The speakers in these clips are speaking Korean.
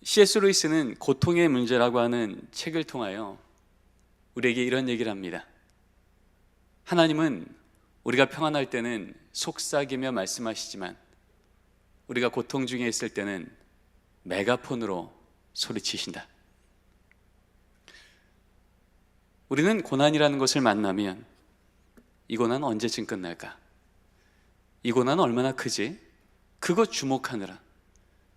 C.S. 루이스는 고통의 문제라고 하는 책을 통하여 우리에게 이런 얘기를 합니다. 하나님은 우리가 평안할 때는 속삭이며 말씀하시지만 우리가 고통 중에 있을 때는 메가폰으로 소리치신다. 우리는 고난이라는 것을 만나면 이 고난 언제쯤 끝날까? 이 고난 얼마나 크지? 그거 주목하느라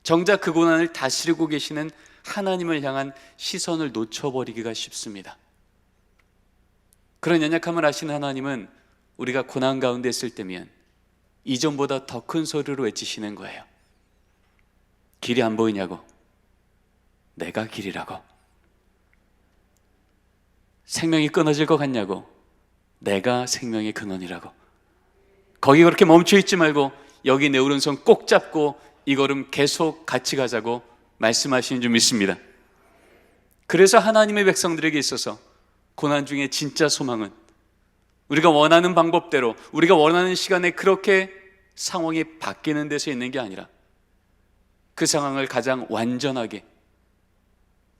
정작 그 고난을 다스리고 계시는 하나님을 향한 시선을 놓쳐버리기가 쉽습니다. 그런 연약함을 아시는 하나님은 우리가 고난 가운데 있을 때면 이전보다 더 큰 소리로 외치시는 거예요. 길이 안 보이냐고? 내가 길이라고. 생명이 끊어질 것 같냐고? 내가 생명의 근원이라고. 거기 그렇게 멈춰 있지 말고 여기 내 오른손 꼭 잡고 이 걸음 계속 같이 가자고 말씀하시는 줄 믿습니다. 그래서 하나님의 백성들에게 있어서 고난 중에 진짜 소망은 우리가 원하는 방법대로 우리가 원하는 시간에 그렇게 상황이 바뀌는 데서 있는 게 아니라 그 상황을 가장 완전하게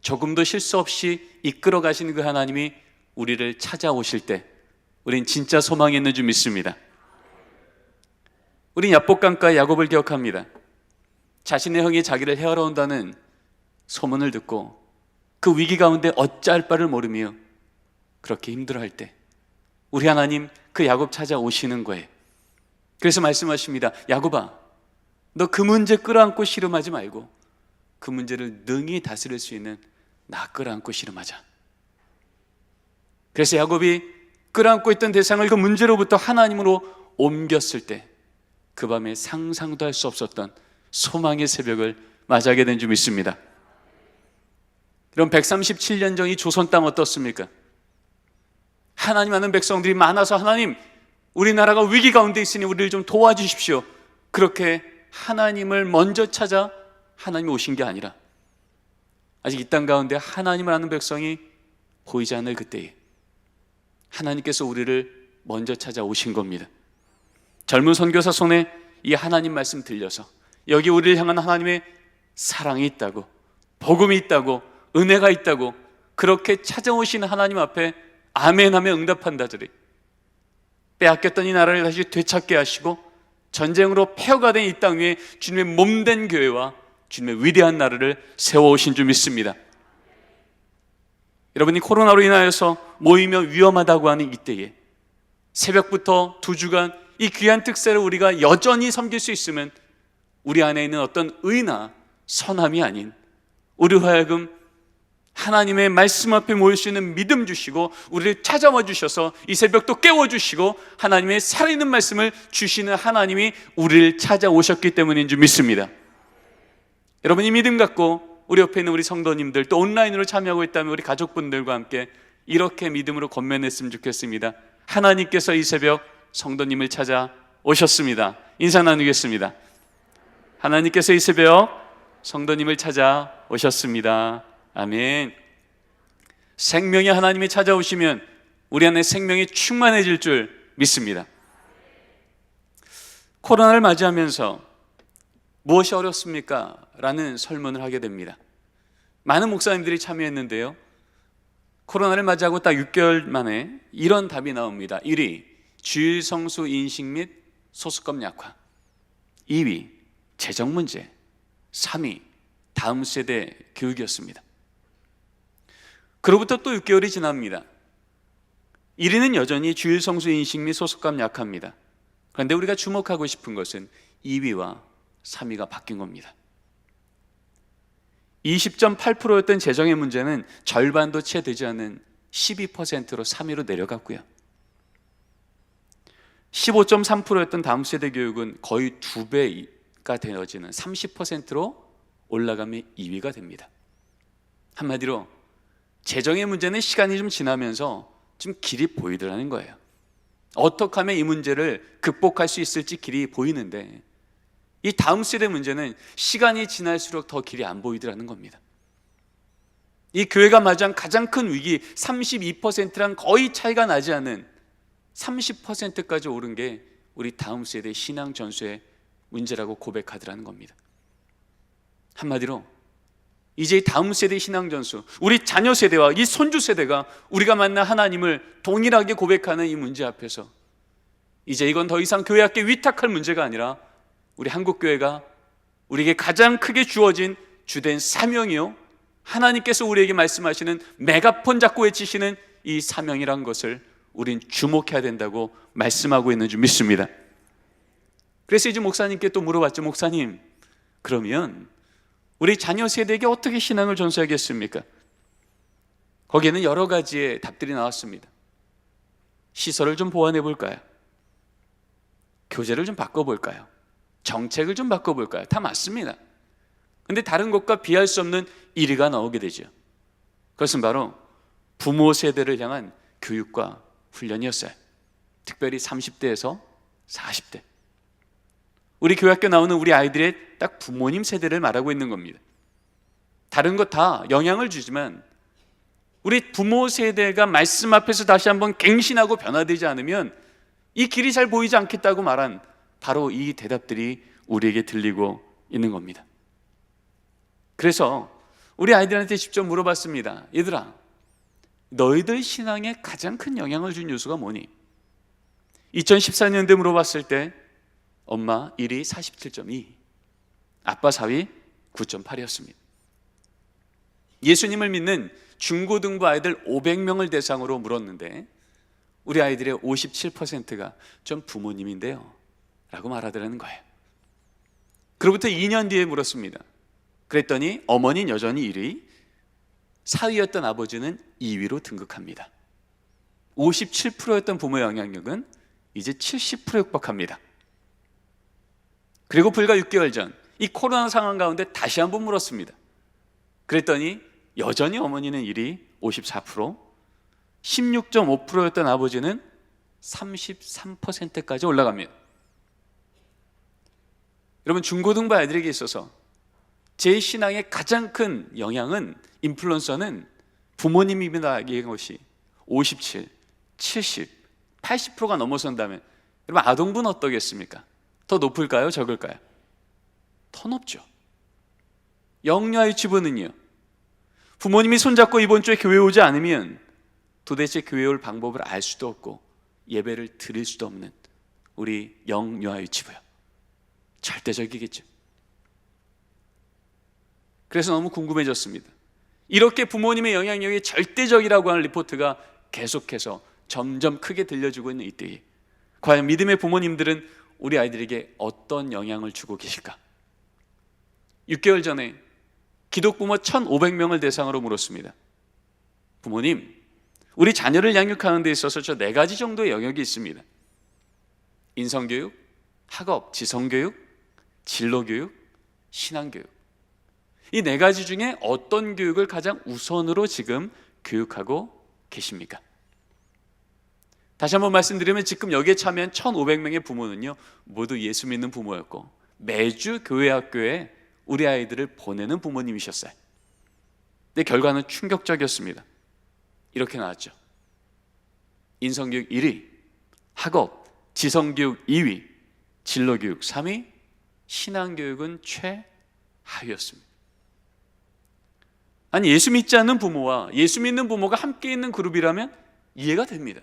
조금도 실수 없이 이끌어 가시는 그 하나님이 우리를 찾아오실 때 우린 진짜 소망이 있는 줄 믿습니다. 우린 야복강가의 야곱을 기억합니다. 자신의 형이 자기를 해하러 온다는 소문을 듣고 그 위기 가운데 어찌할 바를 모르며 그렇게 힘들어할 때 우리 하나님 그 야곱 찾아오시는 거예요. 그래서 말씀하십니다. 야곱아, 너 그 문제 끌어안고 씨름하지 말고 그 문제를 능히 다스릴 수 있는 나 끌어안고 씨름하자. 그래서 야곱이 끌어안고 있던 대상을 그 문제로부터 하나님으로 옮겼을 때 그 밤에 상상도 할 수 없었던 소망의 새벽을 맞이하게 된 줄 믿습니다. 여러분, 137년 전 이 조선 땅 어떻습니까? 하나님 아는 백성들이 많아서 하나님, 우리나라가 위기 가운데 있으니 우리를 좀 도와주십시오. 그렇게 하나님을 먼저 찾아 하나님이 오신 게 아니라 아직 이 땅 가운데 하나님을 아는 백성이 보이지 않을 그때에 하나님께서 우리를 먼저 찾아오신 겁니다. 젊은 선교사 손에 이 하나님 말씀 들려서 여기 우리를 향한 하나님의 사랑이 있다고, 복음이 있다고, 은혜가 있다고 그렇게 찾아오시는 하나님 앞에 아멘하며 응답한다더니 빼앗겼던 이 나라를 다시 되찾게 하시고 전쟁으로 폐허가 된 이 땅 위에 주님의 몸된 교회와 주님의 위대한 나라를 세워오신 줄 믿습니다. 여러분이 코로나로 인하여서 모이면 위험하다고 하는 이때에 새벽부터 2주간 이 귀한 특세를 우리가 여전히 섬길 수 있으면 우리 안에 있는 어떤 의나 선함이 아닌 우리 하여금 하나님의 말씀 앞에 모일 수 있는 믿음 주시고 우리를 찾아와 주셔서 이 새벽도 깨워주시고 하나님의 살아있는 말씀을 주시는 하나님이 우리를 찾아오셨기 때문인 줄 믿습니다. 여러분이 믿음 갖고 우리 옆에 있는 우리 성도님들 또 온라인으로 참여하고 있다면 우리 가족분들과 함께 이렇게 믿음으로 권면했으면 좋겠습니다. 하나님께서 이 새벽 성도님을 찾아오셨습니다. 인사 나누겠습니다. 하나님께서 이 새벽 성도님을 찾아오셨습니다. 아멘. 생명의 하나님이 찾아오시면 우리 안에 생명이 충만해질 줄 믿습니다. 코로나를 맞이하면서 무엇이 어렵습니까? 라는 설문을 하게 됩니다. 많은 목사님들이 참여했는데요, 코로나를 맞이하고 딱 6개월 만에 이런 답이 나옵니다. 1위 주일 성수 인식 및 소속감 약화, 2위 재정 문제, 3위 다음 세대 교육이었습니다. 그로부터 또 6개월이 지납니다. 1위는 여전히 주일 성수 인식 및 소속감 약화입니다. 그런데 우리가 주목하고 싶은 것은 2위와 3위가 바뀐 겁니다. 20.8%였던 재정의 문제는 절반도 채 되지 않은 12%로 3위로 내려갔고요. 15.3%였던 다음 세대 교육은 거의 2배가 되어지는 30%로 올라가며 2위가 됩니다. 한마디로 재정의 문제는 시간이 좀 지나면서 좀 길이 보이더라는 거예요. 어떻게 하면 이 문제를 극복할 수 있을지 길이 보이는데 이 다음 세대 문제는 시간이 지날수록 더 길이 안 보이더라는 겁니다. 이 교회가 맞이한 가장 큰 위기 32%랑 거의 차이가 나지 않은 30%까지 오른 게 우리 다음 세대 신앙 전수의 문제라고 고백하더라는 겁니다. 한마디로 이제 다음 세대 신앙 전수, 우리 자녀 세대와 이 손주 세대가 우리가 만난 하나님을 동일하게 고백하는 이 문제 앞에서 이제 이건 더 이상 교회학교에 위탁할 문제가 아니라 우리 한국교회가 우리에게 가장 크게 주어진 주된 사명이요, 하나님께서 우리에게 말씀하시는 메가폰 잡고 외치시는 이 사명이란 것을 우린 주목해야 된다고 말씀하고 있는 줄 믿습니다. 그래서 이제 목사님께 또 물어봤죠. 목사님, 그러면 우리 자녀 세대에게 어떻게 신앙을 전수하겠습니까? 거기에는 여러 가지의 답들이 나왔습니다. 시설을 좀 보완해 볼까요? 교재를 좀 바꿔볼까요? 정책을 좀 바꿔볼까요? 다 맞습니다. 근데 다른 것과 비할 수 없는 1위가 나오게 되죠. 그것은 바로 부모 세대를 향한 교육과 훈련이었어요. 특별히 30대에서 40대. 우리 교회학교 나오는 우리 아이들의 딱 부모님 세대를 말하고 있는 겁니다. 다른 것 다 영향을 주지만 우리 부모 세대가 말씀 앞에서 다시 한번 갱신하고 변화되지 않으면 이 길이 잘 보이지 않겠다고 말한 바로 이 대답들이 우리에게 들리고 있는 겁니다. 그래서 우리 아이들한테 직접 물어봤습니다. 얘들아, 너희들 신앙에 가장 큰 영향을 준 요소가 뭐니? 2014년도에 물어봤을 때 엄마 1위 47.2, 아빠 4위 9.8이었습니다. 예수님을 믿는 중고등부 아이들 500명을 대상으로 물었는데 우리 아이들의 57%가 전 부모님인데요 라고 말하더라는 거예요. 그로부터 2년 뒤에 물었습니다. 그랬더니 어머니는 여전히 1위, 사위였던 아버지는 2위로 등극합니다. 57%였던 부모의 영향력은 이제 70%에 육박합니다. 그리고 불과 6개월 전 이 코로나 상황 가운데 다시 한번 물었습니다. 그랬더니 여전히 어머니는 1위 54%, 16.5%였던 아버지는 33%까지 올라갑니다. 여러분, 중고등부 아이들에게 있어서 제 신앙의 가장 큰 영향은, 인플루언서는 부모님입니다. 이것이 57, 70, 80%가 넘어선다면 여러분, 아동부는 어떠겠습니까? 더 높을까요? 적을까요? 더 높죠. 영유아 유치부는요, 부모님이 손잡고 이번 주에 교회 오지 않으면 도대체 교회 올 방법을 알 수도 없고 예배를 드릴 수도 없는 우리 영유아 유치부요. 절대적이겠죠. 그래서 너무 궁금해졌습니다. 이렇게 부모님의 영향력이 절대적이라고 하는 리포트가 계속해서 점점 크게 들려주고 있는 이때에 과연 믿음의 부모님들은 우리 아이들에게 어떤 영향을 주고 계실까? 6개월 전에 기독부모 1,500명을 대상으로 물었습니다. 부모님, 우리 자녀를 양육하는 데 있어서 저 4가지 정도의 영역이 있습니다. 인성교육, 학업, 지성교육, 진로교육, 신앙교육. 이 4가지 중에 어떤 교육을 가장 우선으로 지금 교육하고 계십니까? 다시 한번 말씀드리면 지금 여기에 참여한 1,500명의 부모는요, 모두 예수 믿는 부모였고 매주 교회 학교에 우리 아이들을 보내는 부모님이셨어요. 근데 결과는 충격적이었습니다. 이렇게 나왔죠. 인성교육 1위, 학업, 지성교육 2위, 진로교육 3위, 신앙교육은 최하위였습니다. 아니, 예수 믿지 않는 부모와 예수 믿는 부모가 함께 있는 그룹이라면 이해가 됩니다.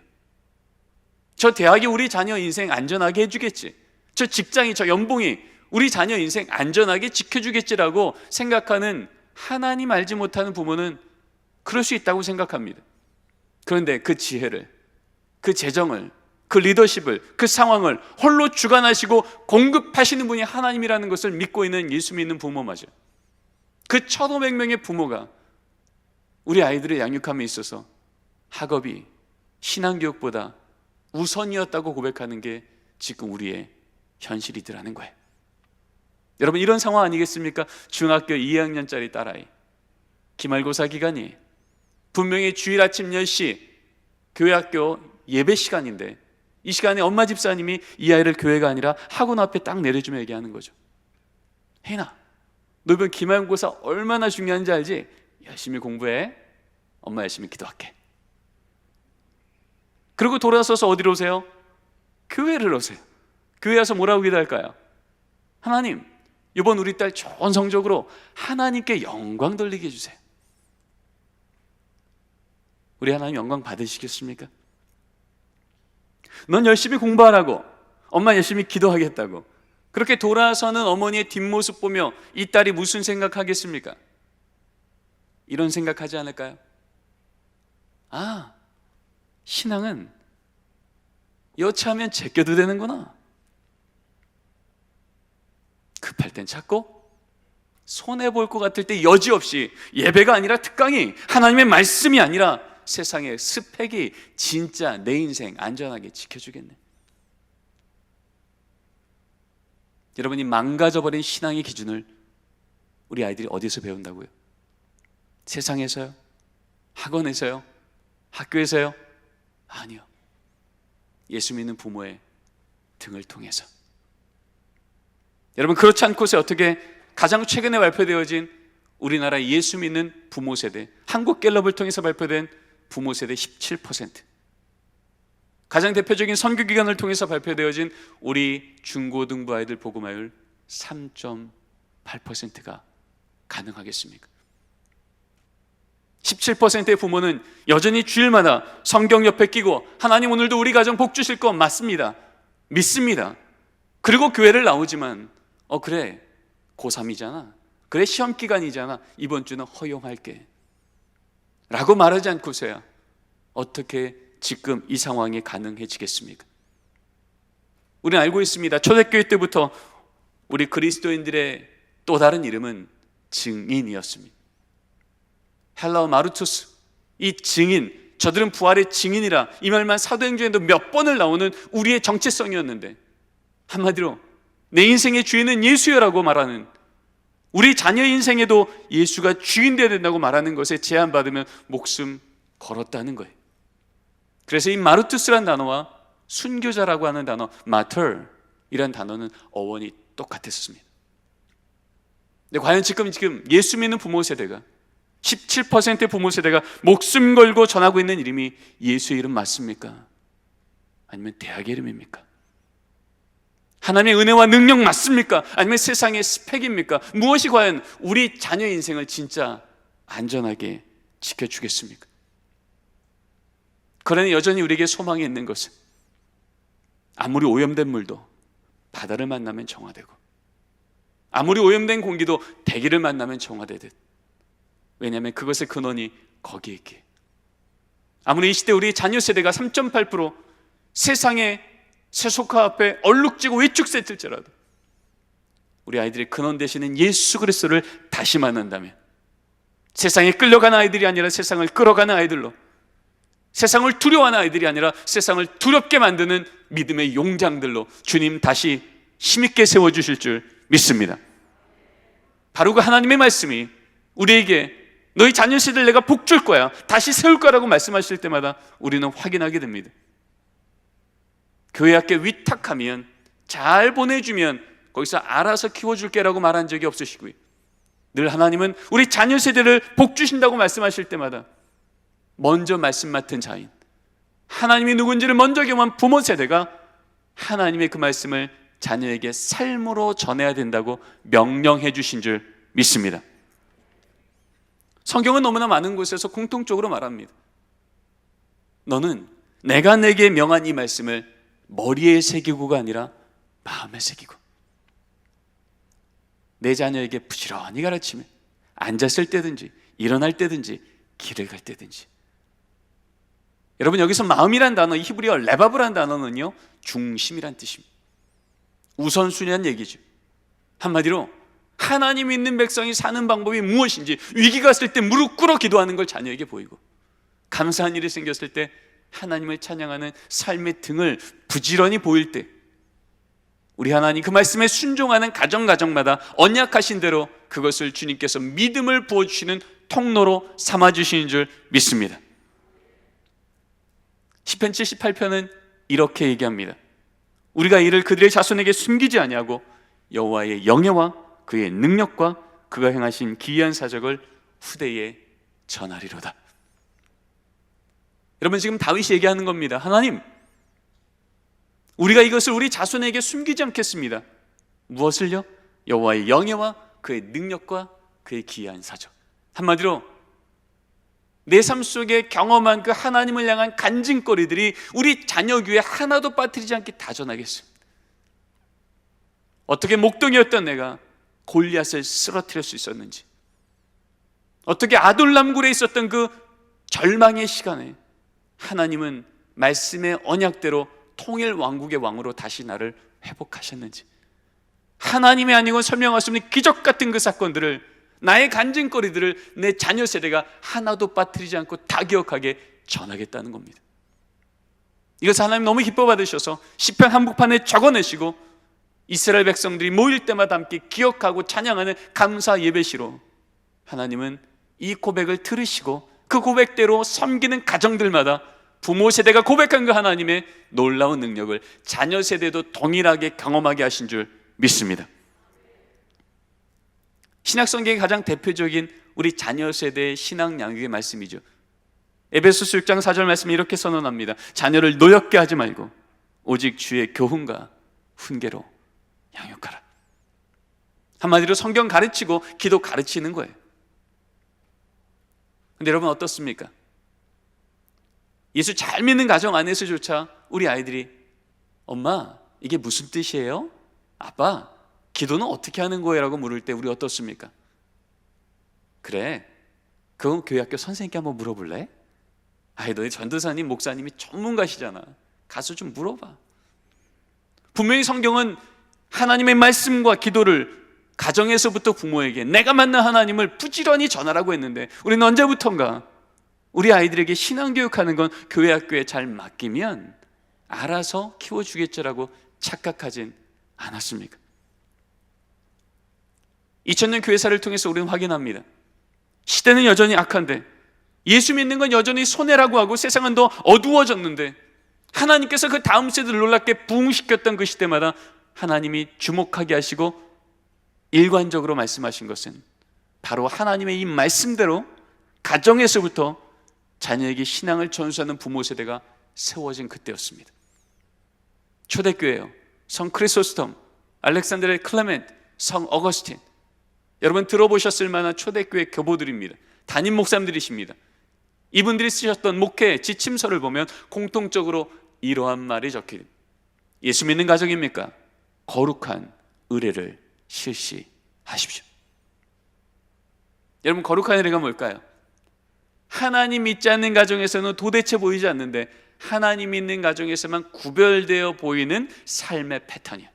저 대학이 우리 자녀 인생 안전하게 해주겠지, 저 직장이, 저 연봉이 우리 자녀 인생 안전하게 지켜주겠지라고 생각하는 하나님 알지 못하는 부모는 그럴 수 있다고 생각합니다. 그런데 그 지혜를, 그 재정을, 그 리더십을, 그 상황을 홀로 주관하시고 공급하시는 분이 하나님이라는 것을 믿고 있는 예수 믿는 부모마저 그 1,500명의 부모가 우리 아이들의 양육함에 있어서 학업이 신앙교육보다 우선이었다고 고백하는 게 지금 우리의 현실이더라는 거예요. 여러분, 이런 상황 아니겠습니까? 중학교 2학년짜리 딸아이, 기말고사 기간이 분명히 주일 아침 10시 교회 학교 예배 시간인데 이 시간에 엄마 집사님이 이 아이를 교회가 아니라 학원 앞에 딱 내려주며 얘기하는 거죠. 혜인아, 너 이번 기말고사 얼마나 중요한지 알지? 열심히 공부해. 엄마 열심히 기도할게. 그리고 돌아서서 어디로 오세요? 교회를 오세요. 교회 와서 뭐라고 기도할까요? 하나님, 이번 우리 딸 좋은 성적으로 하나님께 영광 돌리게 해주세요. 우리 하나님 영광 받으시겠습니까? 넌 열심히 공부하라고, 엄마 열심히 기도하겠다고, 그렇게 돌아서는 어머니의 뒷모습 보며 이 딸이 무슨 생각하겠습니까? 이런 생각하지 않을까요? 아, 신앙은 여차하면 제껴도 되는구나. 급할 땐 찾고, 손해볼 것 같을 때 여지없이, 예배가 아니라 특강이, 하나님의 말씀이 아니라 세상의 스펙이 진짜 내 인생 안전하게 지켜주겠네. 여러분이 망가져버린 신앙의 기준을 우리 아이들이 어디서 배운다고요? 세상에서요? 학원에서요? 학교에서요? 아니요. 예수 믿는 부모의 등을 통해서. 여러분, 그렇지 않고서 어떻게 가장 최근에 발표되어진 우리나라 예수 믿는 부모 세대, 한국갤럽을 통해서 발표된 부모 세대 17%, 가장 대표적인 선교기관을 통해서 발표되어진 우리 중고등부 아이들 복음화율 3.8%가 가능하겠습니까? 17%의 부모는 여전히 주일마다 성경 옆에 끼고 하나님 오늘도 우리 가정 복 주실 거 맞습니다, 믿습니다. 그리고 교회를 나오지만 그래 고3이잖아, 그래 시험기간이잖아, 이번 주는 허용할게 라고 말하지 않고서야 어떻게 지금 이 상황이 가능해지겠습니까? 우리는 알고 있습니다. 초대교회 때부터 우리 그리스도인들의 또 다른 이름은 증인이었습니다. 헬라어 마르투스, 이 증인, 저들은 부활의 증인이라 이 말만 사도행전에도 몇 번을 나오는 우리의 정체성이었는데, 한마디로 내 인생의 주인은 예수여라고 말하는, 우리 자녀 인생에도 예수가 주인 되어야 된다고 말하는 것에 제한받으면 목숨 걸었다는 거예요. 그래서 이 마르투스란 단어와 순교자라고 하는 단어, 마터이란 단어는 어원이 똑같았습니다. 근데 과연 지금 예수 믿는 부모 세대가, 17%의 부모 세대가 목숨 걸고 전하고 있는 이름이 예수의 이름 맞습니까? 아니면 대학의 이름입니까? 하나님의 은혜와 능력 맞습니까? 아니면 세상의 스펙입니까? 무엇이 과연 우리 자녀 인생을 진짜 안전하게 지켜주겠습니까? 그러나 여전히 우리에게 소망이 있는 것은, 아무리 오염된 물도 바다를 만나면 정화되고, 아무리 오염된 공기도 대기를 만나면 정화되듯, 왜냐하면 그것의 근원이 거기에 있기에. 아무리 이 시대 우리 자녀 세대가 3.8% 세상의 세속화 앞에 얼룩지고 위축됐을지라도 우리 아이들의 근원 되시는 예수 그리스도를 다시 만난다면, 세상에 끌려가는 아이들이 아니라 세상을 끌어가는 아이들로, 세상을 두려워하는 아이들이 아니라 세상을 두렵게 만드는 믿음의 용장들로 주님 다시 힘있게 세워주실 줄 믿습니다. 바로 그 하나님의 말씀이 우리에게 너희 자녀 세대를 내가 복 줄 거야, 다시 세울 거라고 말씀하실 때마다 우리는 확인하게 됩니다. 교회 학교 위탁하면, 잘 보내주면 거기서 알아서 키워줄게라고 말한 적이 없으시고요, 늘 하나님은 우리 자녀 세대를 복 주신다고 말씀하실 때마다 먼저 말씀 맡은 자인, 하나님이 누군지를 먼저 경험한 부모 세대가 하나님의 그 말씀을 자녀에게 삶으로 전해야 된다고 명령해 주신 줄 믿습니다. 성경은 너무나 많은 곳에서 공통적으로 말합니다. 너는 내가 내게 명한 이 말씀을 머리에 새기고가 아니라 마음에 새기고, 내 자녀에게 부지런히 가르치며 앉았을 때든지 일어날 때든지 길을 갈 때든지. 여러분, 여기서 마음이란 단어, 히브리어 레바브란 단어는요, 중심이란 뜻입니다. 우선순위란 얘기죠. 한마디로 하나님 믿는 백성이 사는 방법이 무엇인지 위기가 왔을 때 무릎 꿇어 기도하는 걸 자녀에게 보이고, 감사한 일이 생겼을 때 하나님을 찬양하는 삶의 등을 부지런히 보일 때 우리 하나님 그 말씀에 순종하는 가정마다 언약하신 대로 그것을 주님께서 믿음을 부어주시는 통로로 삼아주시는 줄 믿습니다. 시편 78편은 이렇게 얘기합니다. 우리가 이를 그들의 자손에게 숨기지 아니하고 여호와의 영예와 그의 능력과 그가 행하신 기이한 사적을 후대에 전하리로다. 여러분, 지금 다윗이 얘기하는 겁니다. 하나님, 우리가 이것을 우리 자손에게 숨기지 않겠습니다. 무엇을요? 여호와의 영예와 그의 능력과 그의 기이한 사적. 한마디로 내 삶 속에 경험한 그 하나님을 향한 간증거리들이 우리 자녀 교회에 하나도 빠뜨리지 않게 다 전하겠습니다. 어떻게 목동이었던 내가 골리앗을 쓰러뜨릴 수 있었는지, 어떻게 아둘람굴에 있었던 그 절망의 시간에 하나님은 말씀의 언약대로 통일 왕국의 왕으로 다시 나를 회복하셨는지, 하나님이 아니고 설명할 수 없는 기적 같은 그 사건들을, 나의 간증거리들을 내 자녀 세대가 하나도 빠뜨리지 않고 다 기억하게 전하겠다는 겁니다. 이것을 하나님 너무 기뻐 받으셔서 시편 한복판에 적어내시고 이스라엘 백성들이 모일 때마다 함께 기억하고 찬양하는 감사 예배시로 하나님은 이 고백을 들으시고 그 고백대로 섬기는 가정들마다 부모 세대가 고백한 그 하나님의 놀라운 능력을 자녀 세대도 동일하게 경험하게 하신 줄 믿습니다. 신약성경의 가장 대표적인 우리 자녀 세대의 신앙 양육의 말씀이죠. 에베소서 6장 4절 말씀이 이렇게 선언합니다. 자녀를 노엽게 하지 말고 오직 주의 교훈과 훈계로 양육하라. 한마디로 성경 가르치고 기도 가르치는 거예요. 근데 여러분 어떻습니까? 예수 잘 믿는 가정 안에서조차 우리 아이들이 엄마 이게 무슨 뜻이에요? 아빠 기도는 어떻게 하는 거예요? 라고 물을 때 우리 어떻습니까? 그래 그건 교회 학교 선생님께 한번 물어볼래? 아이 너희 전도사님 목사님이 전문가시잖아, 가서 좀 물어봐. 분명히 성경은 하나님의 말씀과 기도를 가정에서부터 부모에게 내가 만난 하나님을 부지런히 전하라고 했는데 우리는 언제부턴가 우리 아이들에게 신앙교육하는 건 교회 학교에 잘 맡기면 알아서 키워주겠지라고 착각하진 않았습니까? 2000년 교회사를 통해서 우리는 확인합니다. 시대는 여전히 악한데 예수 믿는 건 여전히 손해라고 하고 세상은 더 어두워졌는데 하나님께서 그 다음 세대를 놀랍게 부흥시켰던 그 시대마다 하나님이 주목하게 하시고 일관적으로 말씀하신 것은 바로 하나님의 이 말씀대로 가정에서부터 자녀에게 신앙을 전수하는 부모 세대가 세워진 그때였습니다. 초대교회요, 성 크리소스톰, 알렉산드르 클레멘트, 성 어거스틴, 여러분 들어보셨을 만한 초대교회 교보들입니다. 담임 목사님들이십니다. 이분들이 쓰셨던 목회 지침서를 보면 공통적으로 이러한 말이 적혀있습니다. 예수 믿는 가정입니까? 거룩한 의례를 실시하십시오. 여러분 거룩한 의례가 뭘까요? 하나님 믿지 않는 가정에서는 도대체 보이지 않는데 하나님 믿는 가정에서만 구별되어 보이는 삶의 패턴이에요.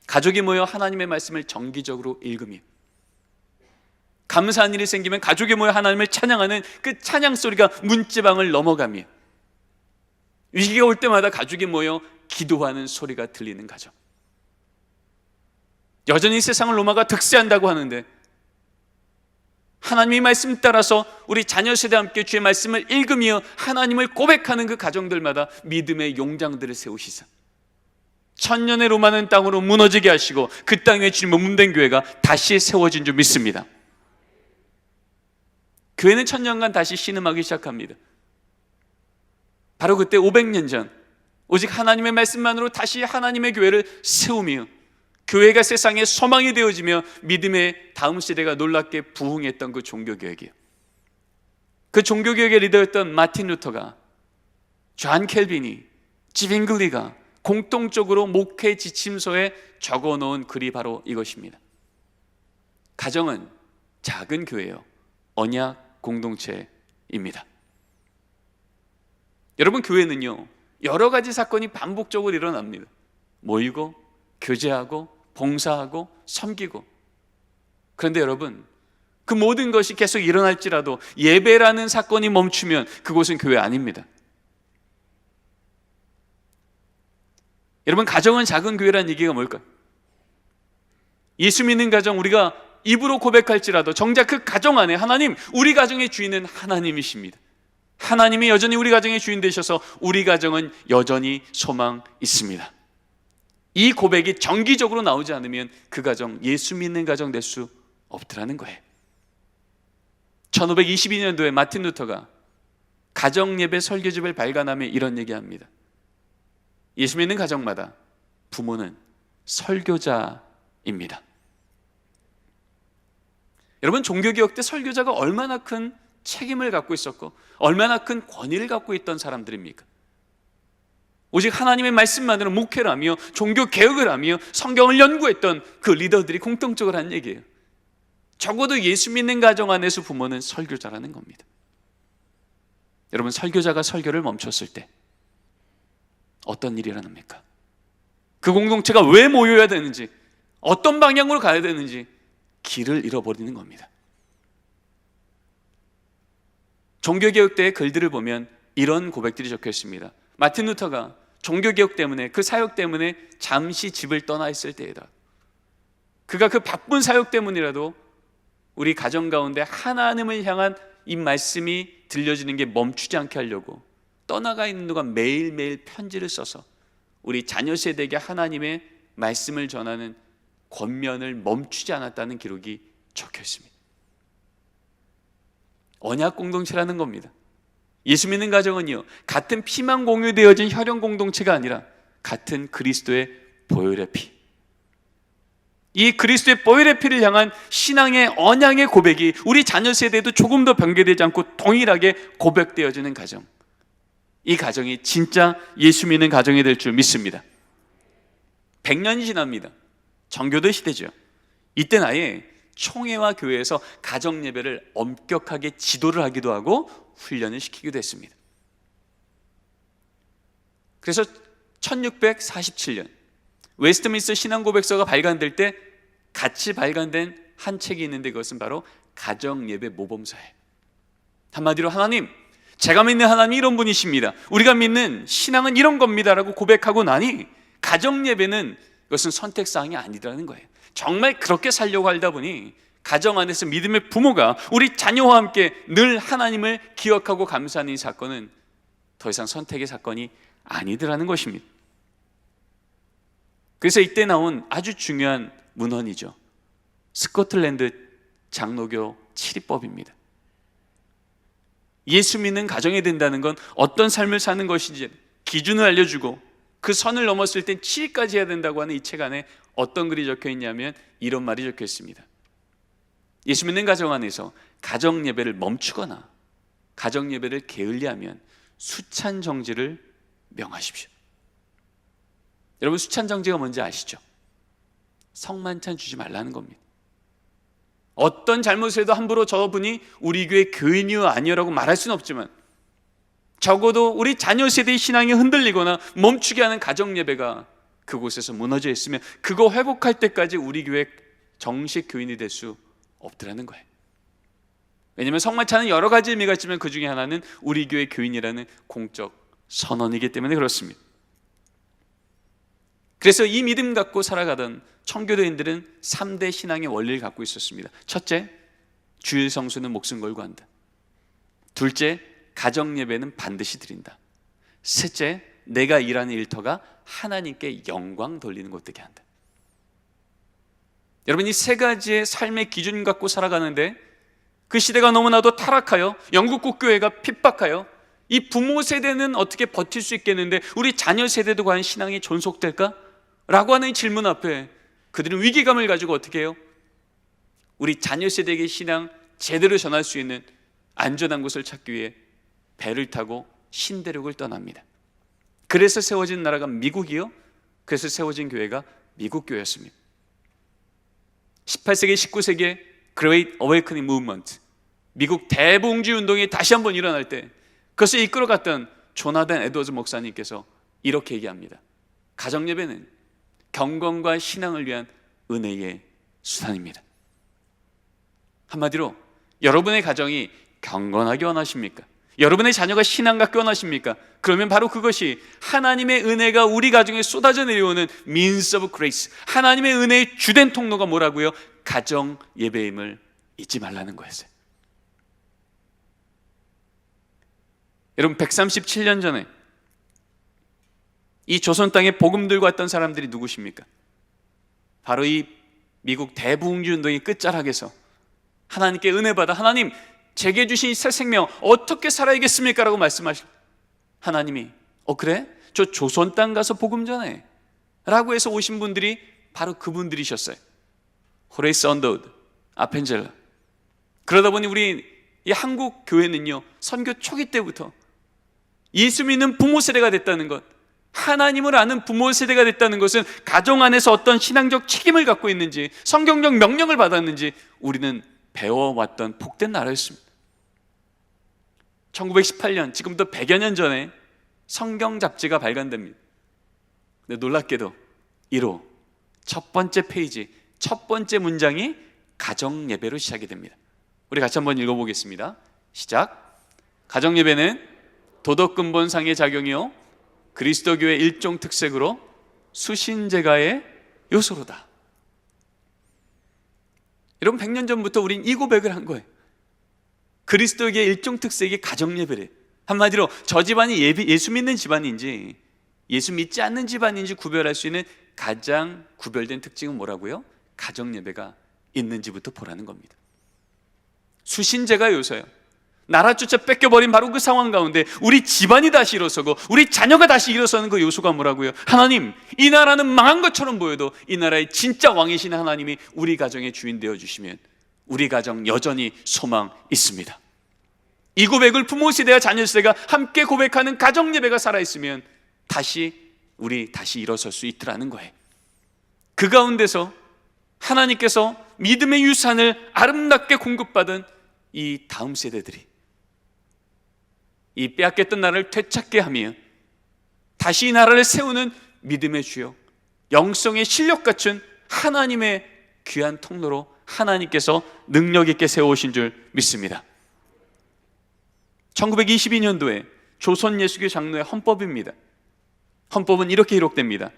가족이 모여 하나님의 말씀을 정기적으로 읽으며, 감사한 일이 생기면 가족이 모여 하나님을 찬양하는 그 찬양 소리가 문지방을 넘어가며, 위기가 올 때마다 가족이 모여 기도하는 소리가 들리는 가정. 여전히 세상을 로마가 득세한다고 하는데 하나님의 말씀 따라서 우리 자녀 세대와 함께 주의 말씀을 읽으며 하나님을 고백하는 그 가정들마다 믿음의 용장들을 세우시사 천년의 로마는 땅으로 무너지게 하시고 그 땅에 주님 몸된 교회가 다시 세워진 줄 믿습니다. 교회는 천년간 다시 신음하기 시작합니다. 바로 그때 500년 전 오직 하나님의 말씀만으로 다시 하나님의 교회를 세우며 교회가 세상의 소망이 되어지며 믿음의 다음 세대가 놀랍게 부흥했던 그 종교개혁이에요. 그 종교개혁의 리더였던 마틴 루터가, 존 켈빈이, 지빙글리가 공통적으로 목회 지침서에 적어놓은 글이 바로 이것입니다. 가정은 작은 교회요, 언약 공동체입니다. 여러분 교회는요 여러 가지 사건이 반복적으로 일어납니다. 모이고 교제하고 봉사하고 섬기고. 그런데 여러분 그 모든 것이 계속 일어날지라도 예배라는 사건이 멈추면 그곳은 교회 아닙니다. 여러분 가정은 작은 교회라는 얘기가 뭘까요? 예수 믿는 가정 우리가 입으로 고백할지라도 정작 그 가정 안에 하나님, 우리 가정의 주인은 하나님이십니다. 하나님이 여전히 우리 가정의 주인 되셔서 우리 가정은 여전히 소망 있습니다. 이 고백이 정기적으로 나오지 않으면 그 가정 예수 믿는 가정 될 수 없더라는 거예요. 1522년도에 마틴 루터가 가정예배 설교집을 발간하며 이런 얘기합니다. 예수 믿는 가정마다 부모는 설교자입니다. 여러분, 종교개혁 때 설교자가 얼마나 큰 책임을 갖고 있었고 얼마나 큰 권위를 갖고 있던 사람들입니까? 오직 하나님의 말씀만으로 목회를 하며 종교개혁을 하며 성경을 연구했던 그 리더들이 공통적으로 한 얘기예요. 적어도 예수 믿는 가정 안에서 부모는 설교자라는 겁니다. 여러분, 설교자가 설교를 멈췄을 때 어떤 일이 일어납니까? 그 공동체가 왜 모여야 되는지, 어떤 방향으로 가야 되는지 길을 잃어버리는 겁니다. 종교개혁 때의 글들을 보면 이런 고백들이 적혀 있습니다. 마틴 루터가 종교개혁 때문에, 그 사역 때문에 잠시 집을 떠나 있을 때에다 그가 그 바쁜 사역 때문이라도 우리 가정 가운데 하나님을 향한 이 말씀이 들려지는 게 멈추지 않게 하려고 떠나가 있는 동안 매일매일 편지를 써서 우리 자녀 세대에게 하나님의 말씀을 전하는 권면을 멈추지 않았다는 기록이 적혀 있습니다. 언약 공동체라는 겁니다. 예수 믿는 가정은요, 같은 피만 공유되어진 혈연 공동체가 아니라 같은 그리스도의 보혈의 피, 이 그리스도의 보혈의 피를 향한 신앙의 언약의 고백이 우리 자녀 세대에도 조금 더 변개되지 않고 동일하게 고백되어지는 가정, 이 가정이 진짜 예수 믿는 가정이 될 줄 믿습니다. 100년이 지납니다. 정교도 시대죠. 이때는 아예 총회와 교회에서 가정 예배를 엄격하게 지도를 하기도 하고 훈련을 시키기도 했습니다. 그래서 1647년 웨스트민스터 신앙고백서가 발간될 때 같이 발간된 한 책이 있는데 그것은 바로 가정 예배 모범서예요. 한마디로 하나님, 제가 믿는 하나님이 이런 분이십니다, 우리가 믿는 신앙은 이런 겁니다 라고 고백하고 나니 가정 예배는 그것은 선택사항이 아니라는 거예요. 정말 그렇게 살려고 하다 보니 가정 안에서 믿음의 부모가 우리 자녀와 함께 늘 하나님을 기억하고 감사하는 이 사건은 더 이상 선택의 사건이 아니더라는 것입니다. 그래서 이때 나온 아주 중요한 문헌이죠. 스코틀랜드 장로교 7위법입니다. 예수 믿는 가정이 된다는 건 어떤 삶을 사는 것인지 기준을 알려주고 그 선을 넘었을 땐 7위까지 해야 된다고 하는 이 책 안에 어떤 글이 적혀 있냐면 이런 말이 적혀 있습니다. 예수 믿는 가정 안에서 가정 예배를 멈추거나 가정 예배를 게을리하면 수찬 정지를 명하십시오. 여러분, 수찬 정지가 뭔지 아시죠? 성만찬 주지 말라는 겁니다. 어떤 잘못을 해도 함부로 저분이 우리 교회 교인이요 아니요라고 말할 수는 없지만 적어도 우리 자녀 세대의 신앙이 흔들리거나 멈추게 하는 가정 예배가 그곳에서 무너져 있으면 그거 회복할 때까지 우리 교회 정식 교인이 될 수 없더라는 거예요. 왜냐하면 성만찬은 여러 가지 의미가 있지만 그 중에 하나는 우리 교회 교인이라는 공적 선언이기 때문에 그렇습니다. 그래서 이 믿음 갖고 살아가던 청교도인들은 3대 신앙의 원리를 갖고 있었습니다. 첫째, 주일 성수는 목숨 걸고 한다. 둘째, 가정 예배는 반드시 드린다. 셋째, 내가 일하는 일터가 하나님께 영광 돌리는 곳 되게 한다. 여러분, 이 세 가지의 삶의 기준 갖고 살아가는데 그 시대가 너무나도 타락하여 영국 국교회가 핍박하여 이 부모 세대는 어떻게 버틸 수 있겠는데 우리 자녀 세대도 과연 신앙이 존속될까? 라고 하는 이 질문 앞에 그들은 위기감을 가지고 어떻게 해요? 우리 자녀 세대에게 신앙 제대로 전할 수 있는 안전한 곳을 찾기 위해 배를 타고 신대륙을 떠납니다. 그래서 세워진 나라가 미국이요, 그래서 세워진 교회가 미국 교회였습니다. 18세기 19세기의 Great Awakening Movement, 미국 대부흥주의 운동이 다시 한번 일어날 때 그것을 이끌어갔던 조나단 에드워즈 목사님께서 이렇게 얘기합니다. 가정예배는 경건과 신앙을 위한 은혜의 수단입니다. 한마디로 여러분의 가정이 경건하게 원하십니까? 여러분의 자녀가 신앙 갖게 원하십니까? 그러면 바로 그것이 하나님의 은혜가 우리 가정에 쏟아져 내려오는 means of grace, 하나님의 은혜의 주된 통로가 뭐라고요? 가정 예배임을 잊지 말라는 거였어요. 여러분, 137년 전에 이 조선 땅에 복음 들고 왔던 사람들이 누구십니까? 바로 이 미국 대부흥주의 운동의 끝자락에서 하나님께 은혜 받아 하나님 제게 주신 이 새 생명 어떻게 살아야겠습니까? 라고 말씀하실 하나님이 그래? 저 조선 땅 가서 복음 전해 라고 해서 오신 분들이 바로 그분들이셨어요. 호레이스 언더우드, 아펜젤러. 그러다 보니 우리 이 한국 교회는요, 선교 초기 때부터 예수 믿는 부모 세대가 됐다는 것, 하나님을 아는 부모 세대가 됐다는 것은 가정 안에서 어떤 신앙적 책임을 갖고 있는지, 성경적 명령을 받았는지 우리는 배워왔던 복된 나라였습니다. 1918년, 지금부터 100여 년 전에 성경 잡지가 발간됩니다. 근데 놀랍게도 1호 첫 번째 페이지, 첫 번째 문장이 가정 예배로 시작이 됩니다. 우리 같이 한번 읽어보겠습니다. 시작. 가정 예배는 도덕 근본상의 작용이요 그리스도교의 일종 특색으로 수신제가의 요소로다. 여러분, 100년 전부터 우린 이 고백을 한 거예요. 그리스도교의 일종 특색이 가정 예배래. 한마디로 저 집안이 예수 믿는 집안인지 예수 믿지 않는 집안인지 구별할 수 있는 가장 구별된 특징은 뭐라고요? 가정 예배가 있는지부터 보라는 겁니다. 수신제가 요소예요. 나라조차 뺏겨버린 바로 그 상황 가운데 우리 집안이 다시 일어서고 우리 자녀가 다시 일어서는 그 요소가 뭐라고요? 하나님, 이 나라는 망한 것처럼 보여도 이 나라의 진짜 왕이신 하나님이 우리 가정의 주인 되어주시면 우리 가정 여전히 소망 있습니다. 이 고백을 부모 세대와 자녀 세대가 함께 고백하는 가정 예배가 살아있으면 우리 다시 일어설 수 있더라는 거예요. 그 가운데서 하나님께서 믿음의 유산을 아름답게 공급받은 이 다음 세대들이 이 빼앗겼던 나라를 되찾게 하며 다시 이 나라를 세우는 믿음의 주역, 영성의 실력 갖춘 하나님의 귀한 통로로 하나님께서 능력 있게 세워오신 줄 믿습니다. 1922년도에 조선 예수교 장로의 헌법입니다. 헌법은 이렇게 기록됩니다.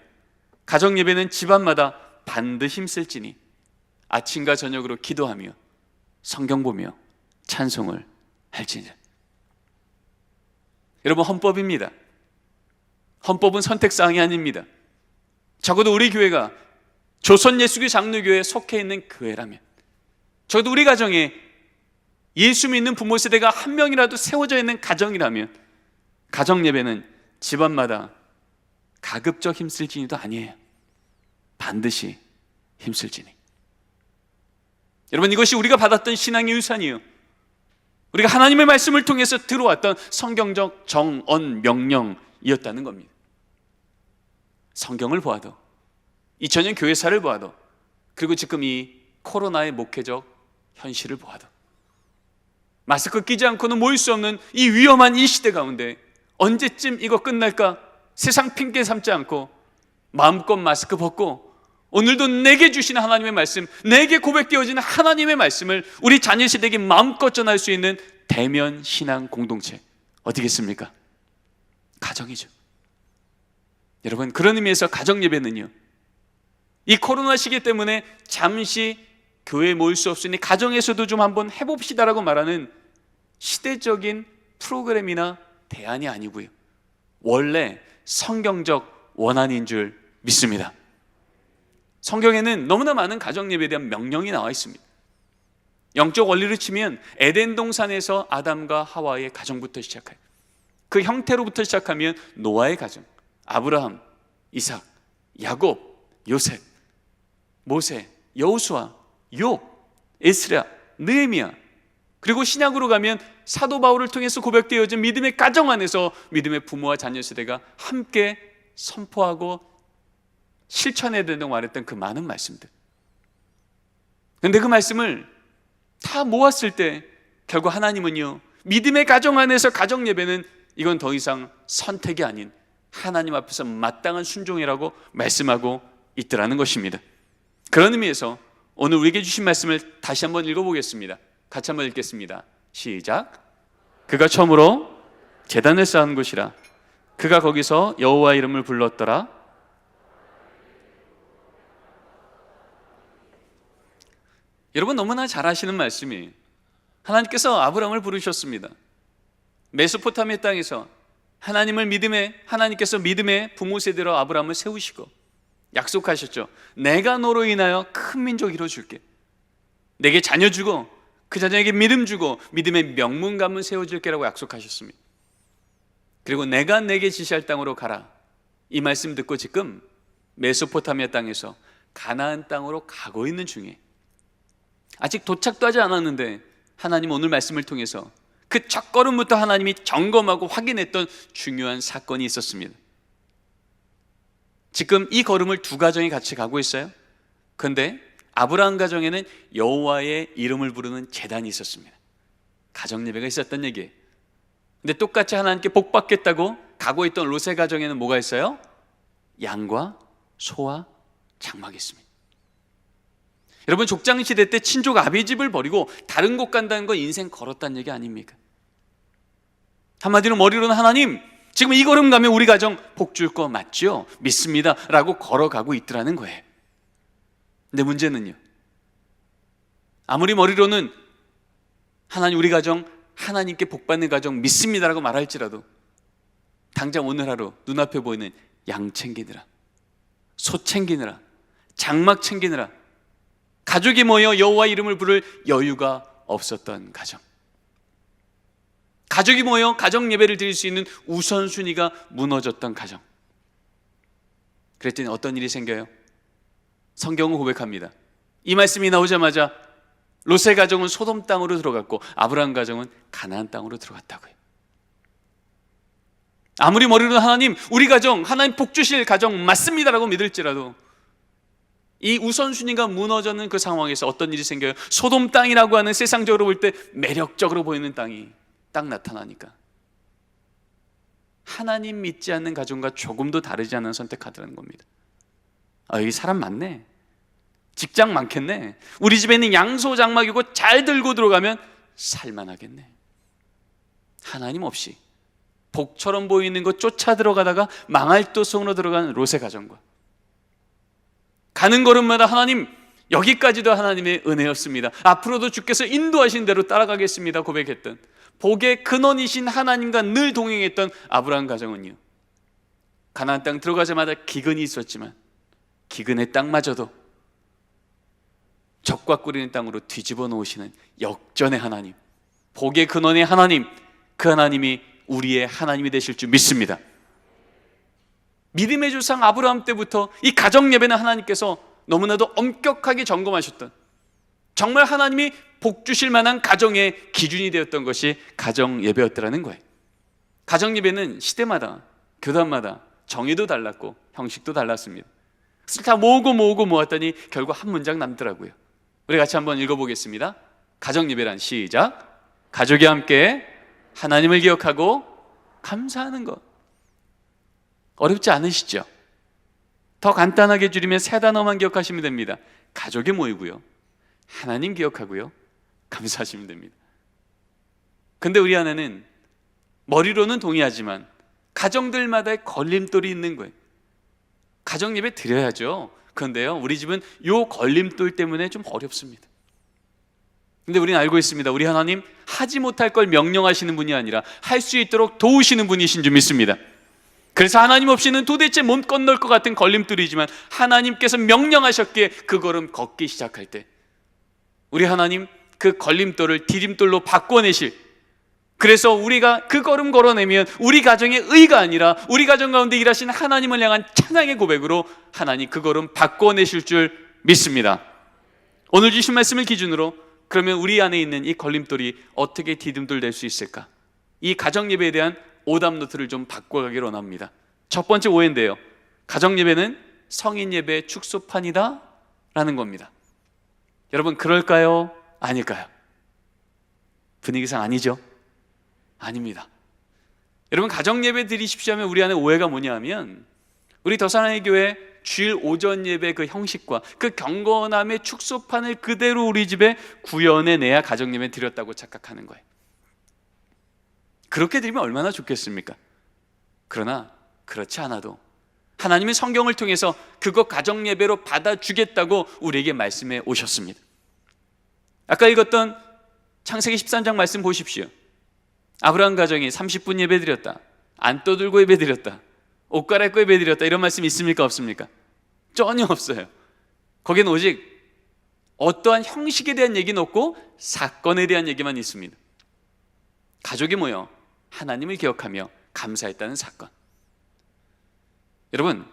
가정 예배는 집안마다 반드시 힘쓸지니 아침과 저녁으로 기도하며 성경 보며 찬송을 할지니. 여러분, 헌법입니다. 헌법은 선택사항이 아닙니다. 적어도 우리 교회가 조선 예수교 장로교회에 속해 있는 교회라면, 적어도 우리 가정에 예수 믿는 부모 세대가 한 명이라도 세워져 있는 가정이라면 가정 예배는 집안마다 가급적 힘쓸지니도 아니에요. 반드시 힘쓸지니. 여러분, 이것이 우리가 받았던 신앙의 유산이에요. 우리가 하나님의 말씀을 통해서 들어왔던 성경적 정언 명령이었다는 겁니다. 성경을 보아도, 2000년 교회사를 보아도, 그리고 지금 이 코로나의 목회적 현실을 보아도, 마스크 끼지 않고는 모일 수 없는 이 위험한 이 시대 가운데 언제쯤 이거 끝날까 세상 핑계 삼지 않고 마음껏 마스크 벗고 오늘도 내게 주시는 하나님의 말씀, 내게 고백되어지는 하나님의 말씀을 우리 자녀 세대에게 마음껏 전할 수 있는 대면 신앙 공동체 어디겠습니까? 가정이죠. 여러분, 그런 의미에서 가정 예배는요, 이 코로나 시기 때문에 잠시 교회에 모일 수 없으니 가정에서도 좀 한번 해봅시다라고 말하는 시대적인 프로그램이나 대안이 아니고요, 원래 성경적 원안인 줄 믿습니다. 성경에는 너무나 많은 가정 예배에 대한 명령이 나와 있습니다. 영적 원리로 치면 에덴 동산에서 아담과 하와의 가정부터 시작해요. 그 형태로부터 시작하면 노아의 가정, 아브라함, 이삭, 야곱, 요셉, 모세, 여호수아, 욥, 에스라, 느헤미야, 그리고 신약으로 가면 사도 바울을 통해서 고백되어진 믿음의 가정 안에서 믿음의 부모와 자녀 세대가 함께 선포하고 실천해야 된다고 말했던 그 많은 말씀들. 그런데 그 말씀을 다 모았을 때 결국 하나님은요, 믿음의 가정 안에서 가정 예배는 이건 더 이상 선택이 아닌 하나님 앞에서 마땅한 순종이라고 말씀하고 있더라는 것입니다. 그런 의미에서 오늘 우리에게 주신 말씀을 다시 한번 읽어보겠습니다. 같이 한번 읽겠습니다. 시작. 그가 처음으로 제단을 쌓은 곳이라. 그가 거기서 여호와 이름을 불렀더라. 여러분, 너무나 잘 아시는 말씀이, 하나님께서 아브라함을 부르셨습니다. 메소포타미아 땅에서 하나님께서 믿음의 부모 세대로 아브라함을 세우시고 약속하셨죠. 내가 너로 인하여 큰 민족 이루어줄게. 내게 자녀 주고 그 자녀에게 믿음 주고 믿음의 명문 가문 세워줄게라고 약속하셨습니다. 그리고 내가 내게 지시할 땅으로 가라. 이 말씀 듣고 지금 메소포타미아 땅에서 가나안 땅으로 가고 있는 중에 아직 도착도 하지 않았는데 하나님 오늘 말씀을 통해서 그 첫걸음부터 하나님이 점검하고 확인했던 중요한 사건이 있었습니다. 지금 이 걸음을 두 가정이 같이 가고 있어요. 그런데 아브라함 가정에는 여호와의 이름을 부르는 제단이 있었습니다. 가정 예배가 있었던 얘기예요. 근데 똑같이 하나님께 복 받겠다고 가고 있던 롯의 가정에는 뭐가 있어요? 양과 소와 장막이 있습니다. 여러분, 족장시대 때 친족 아비집을 버리고 다른 곳 간다는 건 인생 걸었다는 얘기 아닙니까? 한마디로 머리로는 하나님, 지금 이 걸음 가면 우리 가정 복 줄 거 맞죠? 믿습니다 라고 걸어가고 있더라는 거예요. 근데 문제는요, 아무리 머리로는 하나님 우리 가정 하나님께 복 받는 가정 믿습니다라고 말할지라도 당장 오늘 하루 눈앞에 보이는 양 챙기느라, 소 챙기느라, 장막 챙기느라 가족이 모여 여호와 이름을 부를 여유가 없었던 가정, 가족이 모여 가정 예배를 드릴 수 있는 우선순위가 무너졌던 가정. 그랬더니 어떤 일이 생겨요? 성경은 고백합니다. 이 말씀이 나오자마자 롯의 가정은 소돔 땅으로 들어갔고 아브라함 가정은 가나안 땅으로 들어갔다고요. 아무리 머리로 하나님 우리 가정 하나님 복 주실 가정 맞습니다라고 믿을지라도 이 우선순위가 무너졌는 그 상황에서 어떤 일이 생겨요? 소돔 땅이라고 하는 세상적으로 볼 때 매력적으로 보이는 땅이 딱 나타나니까 하나님 믿지 않는 가정과 조금도 다르지 않은 선택하더라는 겁니다. 아, 여기 사람 많네, 직장 많겠네, 우리 집에는 양소 장막이고 잘 들고 들어가면 살만하겠네. 하나님 없이 복처럼 보이는 것 쫓아 들어가다가 망할도성으로 들어가는 롯의 가정과 가는 걸음마다 하나님 여기까지도 하나님의 은혜였습니다, 앞으로도 주께서 인도하신 대로 따라가겠습니다 고백했던 복의 근원이신 하나님과 늘 동행했던 아브라함 가정은요, 가나안 땅 들어가자마자 기근이 있었지만 기근의 땅마저도 적과 꿀리는 땅으로 뒤집어 놓으시는 역전의 하나님, 복의 근원의 하나님, 그 하나님이 우리의 하나님이 되실 줄 믿습니다. 믿음의 조상 아브라함 때부터 이 가정 예배는 하나님께서 너무나도 엄격하게 점검하셨던, 정말 하나님이 복 주실 만한 가정의 기준이 되었던 것이 가정 예배였더라는 거예요. 가정 예배는 시대마다 교단마다 정의도 달랐고 형식도 달랐습니다. 그래서 다 모으고 모았더니 결국 한 문장 남더라고요. 우리 같이 한번 읽어보겠습니다. 가정 예배란, 시작. 가족이 함께 하나님을 기억하고 감사하는 것. 어렵지 않으시죠? 더 간단하게 줄이면 세 단어만 기억하시면 됩니다. 가족이 모이고요, 하나님 기억하고요, 감사하시면 됩니다. 근데 우리 안에는 머리로는 동의하지만 가정들마다의 걸림돌이 있는 거예요. 가정 예배 드려야죠. 그런데요, 우리 집은 요 걸림돌 때문에 좀 어렵습니다. 근데 우리는 알고 있습니다. 우리 하나님 하지 못할 걸 명령하시는 분이 아니라 할 수 있도록 도우시는 분이신 줄 믿습니다. 그래서 하나님 없이는 도대체 못 건널 것 같은 걸림돌이지만 하나님께서 명령하셨기에 그 걸음 걷기 시작할 때 우리 하나님 그 걸림돌을 디딤돌로 바꿔내실, 그래서 우리가 그 걸음 걸어내면 우리 가정의 의가 아니라 우리 가정 가운데 일하시는 하나님을 향한 찬양의 고백으로 하나님 그 걸음 바꿔내실 줄 믿습니다. 오늘 주신 말씀을 기준으로 그러면 우리 안에 있는 이 걸림돌이 어떻게 디딤돌 될 수 있을까? 이 가정 예배에 대한 오답 노트를 좀 바꿔가기를 원합니다. 첫 번째 오해인데요, 가정 예배는 성인 예배 축소판이다 라는 겁니다. 여러분, 그럴까요? 아닐까요? 분위기상 아니죠? 아닙니다. 여러분, 가정 예배 드리십시오 하면 우리 안에 오해가 뭐냐 하면 우리 더사랑의 교회 주일 오전 예배 그 형식과 그 경건함의 축소판을 그대로 우리 집에 구현해내야 가정 예배 드렸다고 착각하는 거예요. 그렇게 드리면 얼마나 좋겠습니까? 그러나 그렇지 않아도 하나님의 성경을 통해서 그것 가정 예배로 받아주겠다고 우리에게 말씀해 오셨습니다. 아까 읽었던 창세기 13장 말씀 보십시오. 아브라함 가정이 30분 예배 드렸다, 안 떠들고 예배 드렸다, 옷 갈아입고 예배 드렸다, 이런 말씀 있습니까? 없습니까? 전혀 없어요. 거기는 오직 어떠한 형식에 대한 얘기는 없고 사건에 대한 얘기만 있습니다. 가족이 모여 하나님을 기억하며 감사했다는 사건. 여러분,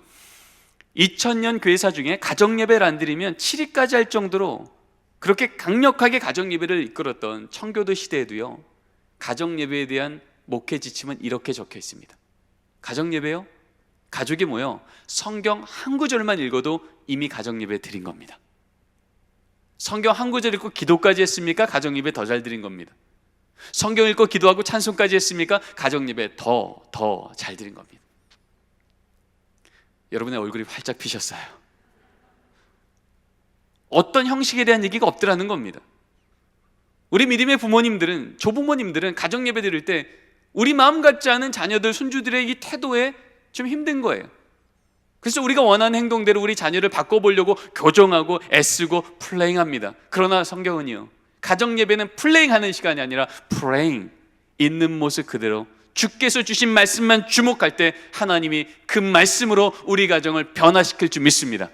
2000년 교회사 중에 가정예배를 안 드리면 7위까지 할 정도로 그렇게 강력하게 가정예배를 이끌었던 청교도 시대에도요, 가정예배에 대한 목회 지침은 이렇게 적혀 있습니다. 가정예배요? 가족이 모여 성경 한 구절만 읽어도 이미 가정예배 드린 겁니다. 성경 한 구절 읽고 기도까지 했습니까? 가정예배 더 잘 드린 겁니다. 성경 읽고 기도하고 찬송까지 했습니까? 가정예배 더 잘 드린 겁니다. 여러분의 얼굴이 활짝 피셨어요. 어떤 형식에 대한 얘기가 없더라는 겁니다. 우리 믿음의 부모님들은, 조부모님들은 가정예배 드릴 때 우리 마음 같지 않은 자녀들, 손주들의 이 태도에 좀 힘든 거예요. 그래서 우리가 원하는 행동대로 우리 자녀를 바꿔보려고 교정하고 애쓰고 플레잉합니다. 그러나 성경은요, 가정예배는 플레잉하는 시간이 아니라 프레잉, 있는 모습 그대로 주께서 주신 말씀만 주목할 때 하나님이 그 말씀으로 우리 가정을 변화시킬 줄 믿습니다.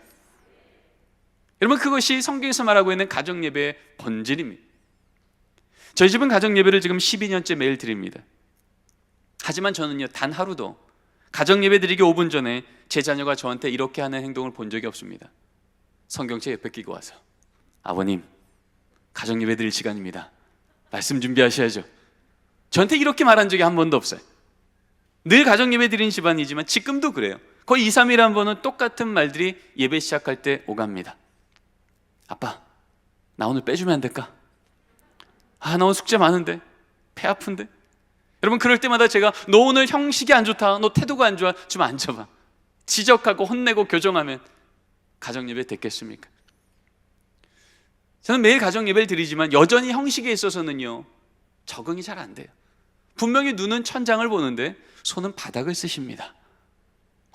여러분, 그것이 성경에서 말하고 있는 가정예배의 본질입니다. 저희 집은 가정예배를 지금 12년째 매일 드립니다. 하지만 저는요, 단 하루도 가정예배 드리기 5분 전에 제 자녀가 저한테 이렇게 하는 행동을 본 적이 없습니다. 성경책 옆에 끼고 와서, 아버님, 가정예배 드릴 시간입니다. 말씀 준비하셔야죠. 저한테 이렇게 말한 적이 한 번도 없어요. 늘 가정예배 드리는 집안이지만 지금도 그래요. 거의 2, 3일에 한 번은 똑같은 말들이 예배 시작할 때 오갑니다. 아빠, 나 오늘 빼주면 안 될까? 나 오늘 숙제 많은데, 배 아픈데. 여러분, 그럴 때마다 제가 너 오늘 형식이 안 좋다, 너 태도가 안 좋아, 좀 앉아봐. 지적하고 혼내고 교정하면 가정예배 됐겠습니까? 저는 매일 가정예배를 드리지만 여전히 형식에 있어서는요, 적응이 잘 안 돼요. 분명히 눈은 천장을 보는데 손은 바닥을 쓰십니다.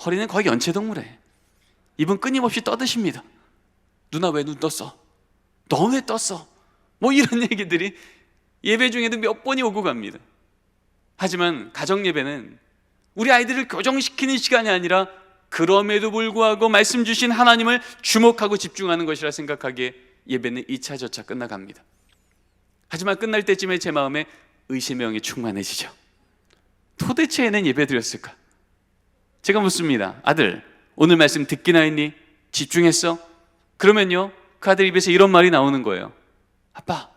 허리는 거의 연체동물에, 입은 끊임없이 떠드십니다. 누나 왜 눈 떴어? 너 왜 떴어? 뭐 이런 얘기들이 예배 중에도 몇 번이 오고 갑니다. 하지만 가정예배는 우리 아이들을 교정시키는 시간이 아니라 그럼에도 불구하고 말씀 주신 하나님을 주목하고 집중하는 것이라 생각하기에 예배는 2차 저차 끝나갑니다. 하지만 끝날 때쯤에 제 마음에 의심의 영이 충만해지죠. 도대체 얘는 예배 드렸을까? 제가 묻습니다. 아들, 오늘 말씀 듣기나 했니? 집중했어? 그러면요, 그 아들 입에서 이런 말이 나오는 거예요. 아빠,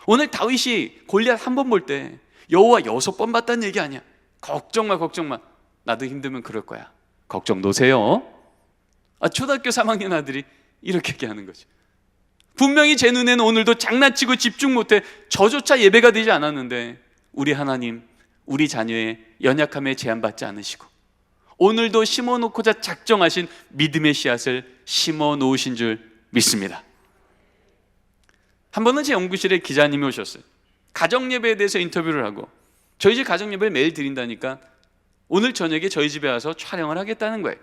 오늘 다윗이 골리앗 한 번 볼 때 여호와 6번 봤다는 얘기 아니야. 걱정 마, 걱정 마. 나도 힘들면 그럴 거야. 걱정 노세요. 초등학교 3학년 아들이 이렇게 얘기하는 거죠. 분명히 제 눈에는 오늘도 장난치고 집중 못해 저조차 예배가 되지 않았는데, 우리 하나님, 우리 자녀의 연약함에 제한받지 않으시고 오늘도 심어놓고자 작정하신 믿음의 씨앗을 심어놓으신 줄 믿습니다. 한 번은 제 연구실에 기자님이 오셨어요. 가정예배에 대해서 인터뷰를 하고, 저희 집 가정예배를 매일 드린다니까 오늘 저녁에 저희 집에 와서 촬영을 하겠다는 거예요.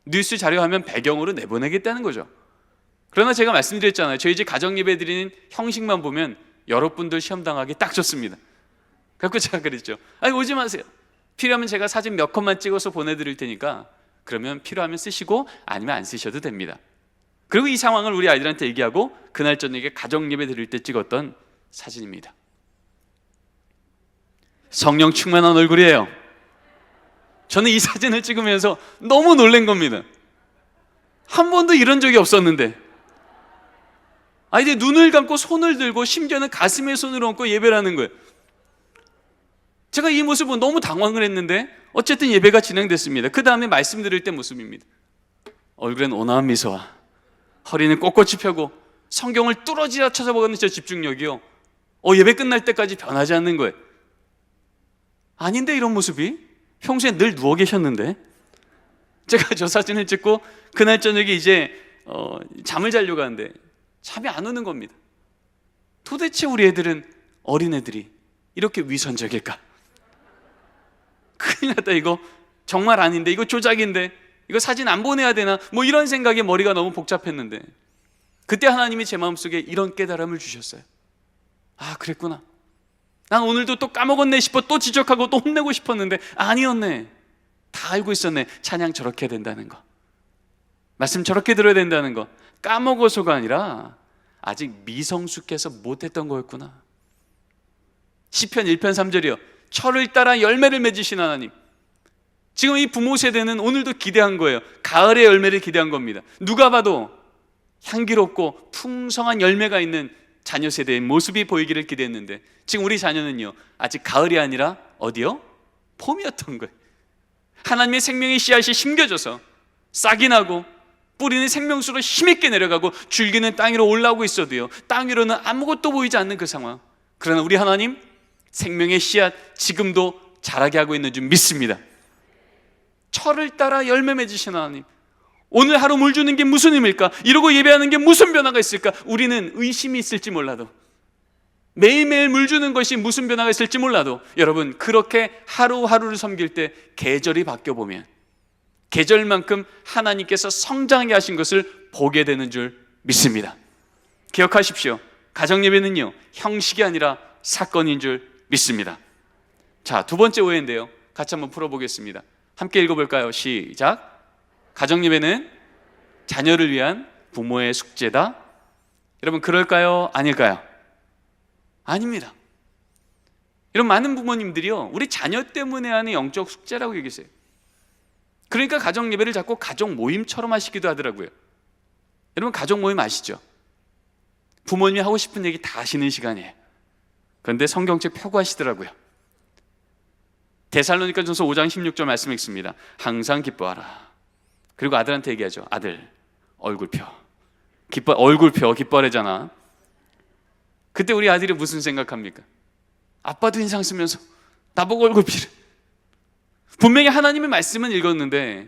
뉴스 자료화면 배경으로 내보내겠다는 거죠. 그러나 제가 말씀드렸잖아요. 저희 집 가정예배 드리는 형식만 보면 여러분들 시험당하기 딱 좋습니다. 그래서 제가 그랬죠. 오지 마세요. 필요하면 제가 사진 몇 컷만 찍어서 보내드릴 테니까 그러면 필요하면 쓰시고 아니면 안 쓰셔도 됩니다. 그리고 이 상황을 우리 아이들한테 얘기하고 그날 저녁에 가정예배 드릴 때 찍었던 사진입니다. 성령 충만한 얼굴이에요. 저는 이 사진을 찍으면서 너무 놀란 겁니다. 한 번도 이런 적이 없었는데 아이들이 눈을 감고 손을 들고 심지어는 가슴에 손을 얹고 예배를 하는 거예요. 제가 이 모습은 너무 당황을 했는데 어쨌든 예배가 진행됐습니다. 그 다음에 말씀 드릴 때 모습입니다. 얼굴엔 온화한 미소와 허리는 꼿꼿이 펴고 성경을 뚫어지라 찾아보는 저 집중력이요, 예배 끝날 때까지 변하지 않는 거예요. 아닌데 이런 모습이? 평소에 늘 누워 계셨는데. 제가 저 사진을 찍고 그날 저녁에 이제 잠을 자려고 하는데 잠이 안 오는 겁니다. 도대체 우리 애들은, 어린애들이 이렇게 위선적일까? 큰일 났다, 이거 정말 아닌데, 이거 조작인데, 이거 사진 안 보내야 되나, 뭐 이런 생각에 머리가 너무 복잡했는데 그때 하나님이 제 마음속에 이런 깨달음을 주셨어요. 그랬구나. 난 오늘도 또 까먹었네 싶어 또 지적하고 또 혼내고 싶었는데 아니었네. 다 알고 있었네. 찬양 저렇게 해야 된다는 거, 말씀 저렇게 들어야 된다는 거, 까먹어서가 아니라 아직 미성숙해서 못했던 거였구나. 시편 1편 3절이요. 철을 따라 열매를 맺으신 하나님, 지금 이 부모 세대는 오늘도 기대한 거예요. 가을의 열매를 기대한 겁니다. 누가 봐도 향기롭고 풍성한 열매가 있는 자녀 세대의 모습이 보이기를 기대했는데 지금 우리 자녀는요, 아직 가을이 아니라 어디요? 봄이었던 거예요. 하나님의 생명의 씨앗이 심겨져서 싹이 나고 뿌리는 생명수로 힘있게 내려가고 줄기는 땅 위로 올라오고 있어도요, 땅 위로는 아무것도 보이지 않는 그 상황. 그러나 우리 하나님 생명의 씨앗 지금도 자라게 하고 있는 줄 믿습니다. 철을 따라 열매 맺으신 하나님, 오늘 하루 물 주는 게 무슨 의미일까? 이러고 예배하는 게 무슨 변화가 있을까? 우리는 의심이 있을지 몰라도, 매일매일 물 주는 것이 무슨 변화가 있을지 몰라도, 여러분, 그렇게 하루하루를 섬길 때 계절이 바뀌어보면 계절만큼 하나님께서 성장하게 하신 것을 보게 되는 줄 믿습니다. 기억하십시오. 가정예배는요, 형식이 아니라 사건인 줄 믿습니다. 자, 두 번째 오해인데요, 같이 한번 풀어보겠습니다. 함께 읽어볼까요? 시작. 가정예배는 자녀를 위한 부모의 숙제다. 여러분, 그럴까요? 아닐까요? 아닙니다. 여러분, 많은 부모님들이요, 우리 자녀 때문에 하는 영적 숙제라고 얘기했어요. 그러니까 가정예배를 자꾸 가족 모임처럼 하시기도 하더라고요. 여러분, 가족 모임 아시죠? 부모님이 하고 싶은 얘기 다 하시는 시간이에요. 그런데 성경책 펴고 하시더라고요. 데살로니가전서 5장 16절 말씀 읽습니다. 항상 기뻐하라. 그리고 아들한테 얘기하죠. 아들, 얼굴 펴. 얼굴 펴. 기뻐하래잖아. 그때 우리 아들이 무슨 생각합니까? 아빠도 인상 쓰면서 나보고 얼굴 피래. 분명히 하나님의 말씀은 읽었는데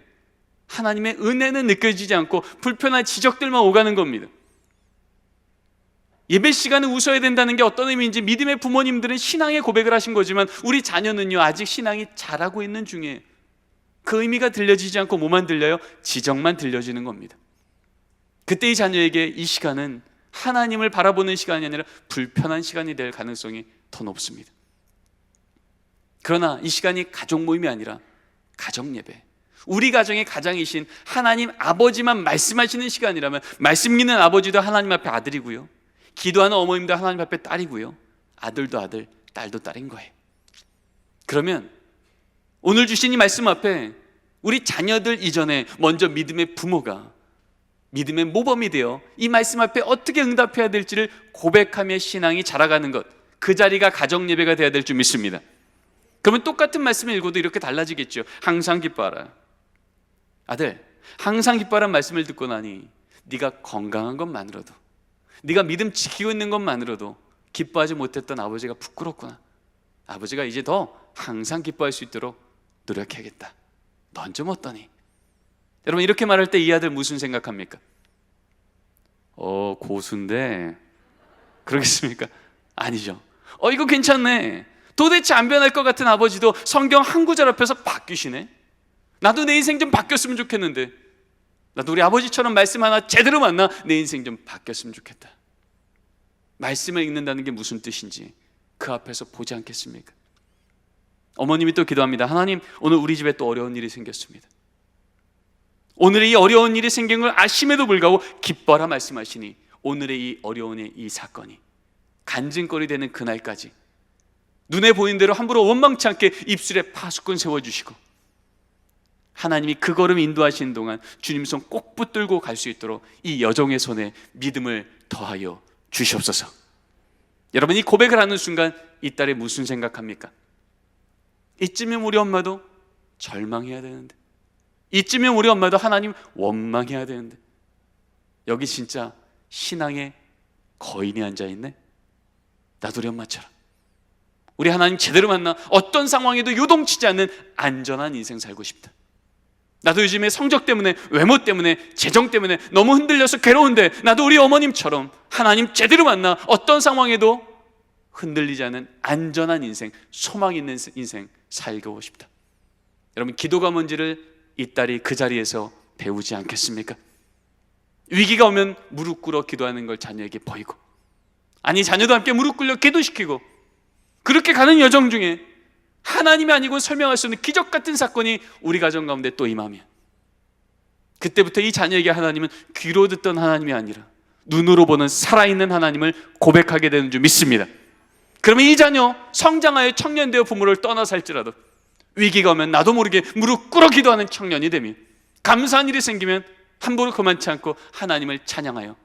하나님의 은혜는 느껴지지 않고 불편한 지적들만 오가는 겁니다. 예배 시간은 웃어야 된다는 게 어떤 의미인지 믿음의 부모님들은 신앙의 고백을 하신 거지만 우리 자녀는요, 아직 신앙이 자라고 있는 중에 그 의미가 들려지지 않고 뭐만 들려요? 지적만 들려지는 겁니다. 그때 이 자녀에게 이 시간은 하나님을 바라보는 시간이 아니라 불편한 시간이 될 가능성이 더 높습니다. 그러나 이 시간이 가족 모임이 아니라 가정 예배, 우리 가정의 가장이신 하나님 아버지만 말씀하시는 시간이라면, 말씀 있는 아버지도 하나님 앞에 아들이고요, 기도하는 어머님도 하나님 앞에 딸이고요, 아들도 아들, 딸도 딸인 거예요. 그러면 오늘 주신 이 말씀 앞에 우리 자녀들 이전에 먼저 믿음의 부모가 믿음의 모범이 되어 이 말씀 앞에 어떻게 응답해야 될지를 고백하며 신앙이 자라가는 것, 그 자리가 가정 예배가 되어야 될 줄 믿습니다. 그러면 똑같은 말씀을 읽어도 이렇게 달라지겠죠. 항상 기뻐하라. 아들, 항상 기뻐하라는 말씀을 듣고 나니 네가 건강한 것만으로도, 네가 믿음 지키고 있는 것만으로도 기뻐하지 못했던 아버지가 부끄럽구나. 아버지가 이제 더 항상 기뻐할 수 있도록 노력해야겠다. 넌 좀 어떠니? 여러분, 이렇게 말할 때 이 아들 무슨 생각합니까? 고수인데 그러겠습니까? 아니죠. 이거 괜찮네. 도대체 안 변할 것 같은 아버지도 성경 한 구절 앞에서 바뀌시네. 나도 내 인생 좀 바뀌었으면 좋겠는데, 나도 우리 아버지처럼 말씀 하나 제대로 만나 내 인생 좀 바뀌었으면 좋겠다. 말씀을 읽는다는 게 무슨 뜻인지 그 앞에서 보지 않겠습니까? 어머님이 또 기도합니다. 하나님, 오늘 우리 집에 또 어려운 일이 생겼습니다. 오늘의 이 어려운 일이 생긴 걸 아심에도 불구하고 기뻐라 말씀하시니 오늘의 이 어려운 이 사건이 간증거리 되는 그날까지 눈에 보이는 대로 함부로 원망치 않게 입술에 파수꾼 세워주시고, 하나님이 그 걸음 인도하시는 동안 주님 손 꼭 붙들고 갈 수 있도록 이 여종의 손에 믿음을 더하여 주시옵소서. 여러분, 이 고백을 하는 순간 이 딸이 무슨 생각합니까? 이쯤이면 우리 엄마도 절망해야 되는데, 이쯤이면 우리 엄마도 하나님 원망해야 되는데, 여기 진짜 신앙의 거인이 앉아있네. 나도 우리 엄마처럼 우리 하나님 제대로 만나 어떤 상황에도 요동치지 않는 안전한 인생 살고 싶다. 나도 요즘에 성적 때문에, 외모 때문에, 재정 때문에 너무 흔들려서 괴로운데 나도 우리 어머님처럼 하나님 제대로 만나 어떤 상황에도 흔들리지 않는 안전한 인생, 소망 있는 인생 살고 싶다. 여러분, 기도가 뭔지를 이 딸이 그 자리에서 배우지 않겠습니까? 위기가 오면 무릎 꿇어 기도하는 걸 자녀에게 보이고, 아니 자녀도 함께 무릎 꿇려 기도시키고, 그렇게 가는 여정 중에 하나님이 아니고 설명할 수 없는 기적 같은 사건이 우리 가정 가운데 또 임하면, 그때부터 이 자녀에게 하나님은 귀로 듣던 하나님이 아니라 눈으로 보는 살아있는 하나님을 고백하게 되는 줄 믿습니다. 그러면 이 자녀 성장하여 청년 되어 부모를 떠나 살지라도 위기가 오면 나도 모르게 무릎 꿇어 기도하는 청년이 되며, 감사한 일이 생기면 함부로 그만치 않고 하나님을 찬양하여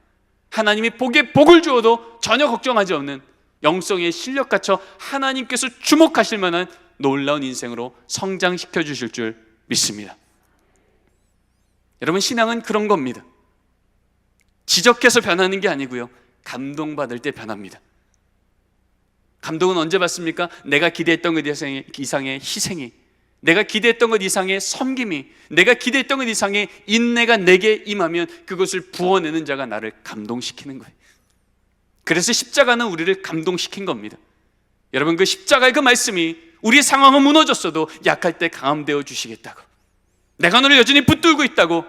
하나님이 복에 복을 주어도 전혀 걱정하지 없는 영성의 실력 갖춰 하나님께서 주목하실 만한 놀라운 인생으로 성장시켜 주실 줄 믿습니다. 여러분, 신앙은 그런 겁니다. 지적해서 변하는 게 아니고요, 감동받을 때 변합니다. 감동은 언제 받습니까? 내가 기대했던 것 이상의 희생이, 내가 기대했던 것 이상의 섬김이, 내가 기대했던 것 이상의 인내가 내게 임하면 그것을 부어내는 자가 나를 감동시키는 거예요. 그래서 십자가는 우리를 감동시킨 겁니다. 여러분, 그 십자가의 그 말씀이 우리 상황은 무너졌어도 약할 때 강함되어 주시겠다고, 내가 너를 여전히 붙들고 있다고,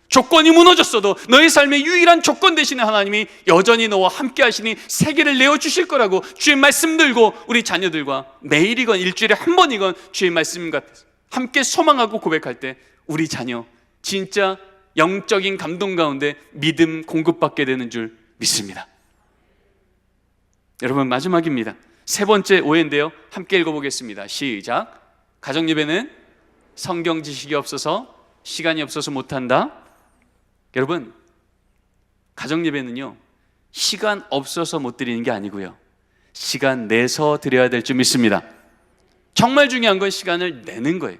조건이 무너졌어도 너의 삶의 유일한 조건 되시는 하나님이 여전히 너와 함께 하시니 세계를 내어주실 거라고 주의 말씀 들고 우리 자녀들과 매일이건 일주일에 한 번이건 주의 말씀과 함께 소망하고 고백할 때 우리 자녀 진짜 영적인 감동 가운데 믿음 공급받게 되는 줄 믿습니다. 여러분, 마지막입니다. 세 번째 오해인데요, 함께 읽어보겠습니다. 시작. 가정예배는 성경 지식이 없어서, 시간이 없어서 못한다. 여러분, 가정예배는요, 시간 없어서 못 드리는 게 아니고요, 시간 내서 드려야 될 줄 믿습니다. 정말 중요한 건 시간을 내는 거예요.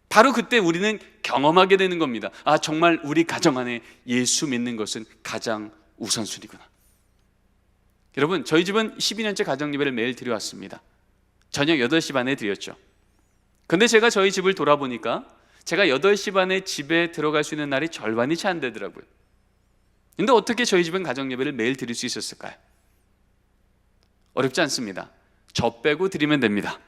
바로 그때 우리는 경험하게 되는 겁니다. 아, 정말 우리 가정 안에 예수 믿는 것은 가장 우선순위구나. 여러분, 저희 집은 12년째 가정예배를 매일 드려왔습니다. 저녁 8시 반에 드렸죠. 근데 제가 저희 집을 돌아보니까 제가 8시 반에 집에 들어갈 수 있는 날이 절반이 채 안 되더라고요. 근데 어떻게 저희 집은 가정예배를 매일 드릴 수 있었을까요? 어렵지 않습니다. 저 빼고 드리면 됩니다.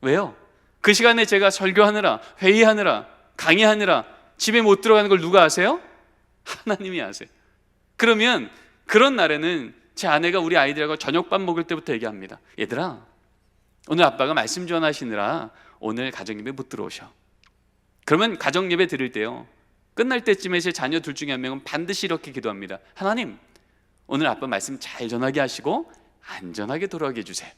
왜요? 그 시간에 제가 설교하느라, 회의하느라, 강의하느라 집에 못 들어가는 걸 누가 아세요? 하나님이 아세요. 그러면 그런 날에는 제 아내가 우리 아이들하고 저녁밥 먹을 때부터 얘기합니다. 얘들아, 오늘 아빠가 말씀 전하시느라 오늘 가정예배 못 들어오셔. 그러면 가정예배 드릴 때요, 끝날 때쯤에 제 자녀 둘 중에 한 명은 반드시 이렇게 기도합니다. 하나님, 오늘 아빠 말씀 잘 전하게 하시고 안전하게 돌아가게 해주세요.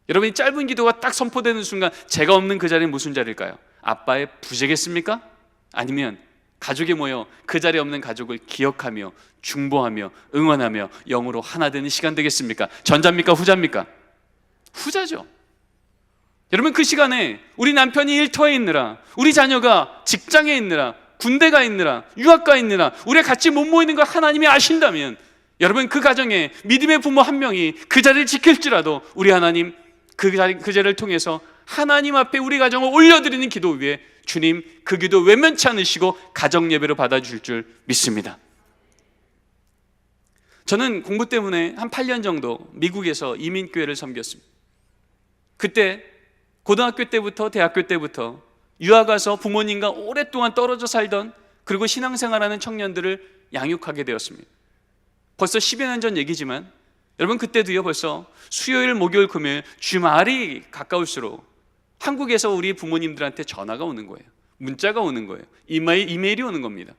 여러분이 짧은 기도가 딱 선포되는 순간 제가 없는 그 자리는 무슨 자리일까요? 아빠의 부재겠습니까? 아니면 가족이 모여 그 자리에 없는 가족을 기억하며 중보하며 응원하며 영으로 하나 되는 시간 되겠습니까? 전자입니까? 후자입니까? 후자죠. 여러분, 그 시간에 우리 남편이 일터에 있느라, 우리 자녀가 직장에 있느라, 군대가 있느라, 유학가 있느라 우리가 같이 못 모이는 걸 하나님이 아신다면, 여러분, 그 가정에 믿음의 부모 한 명이 그 자리를 지킬지라도 우리 하나님 그 자리를 통해서 하나님 앞에 우리 가정을 올려드리는 기도 위에 주님 그 기도 외면치 않으시고 가정예배로 받아주실 줄 믿습니다. 저는 공부 때문에 한 8년 정도 미국에서 이민교회를 섬겼습니다. 그때 고등학교 때부터 대학교 때부터 유학 가서 부모님과 오랫동안 떨어져 살던, 그리고 신앙생활하는 청년들을 양육하게 되었습니다. 벌써 10여 년 전 얘기지만 여러분, 그때도요, 벌써 수요일, 목요일, 금요일 주말이 가까울수록 한국에서 우리 부모님들한테 전화가 오는 거예요. 문자가 오는 거예요. 이메일이 오는 겁니다.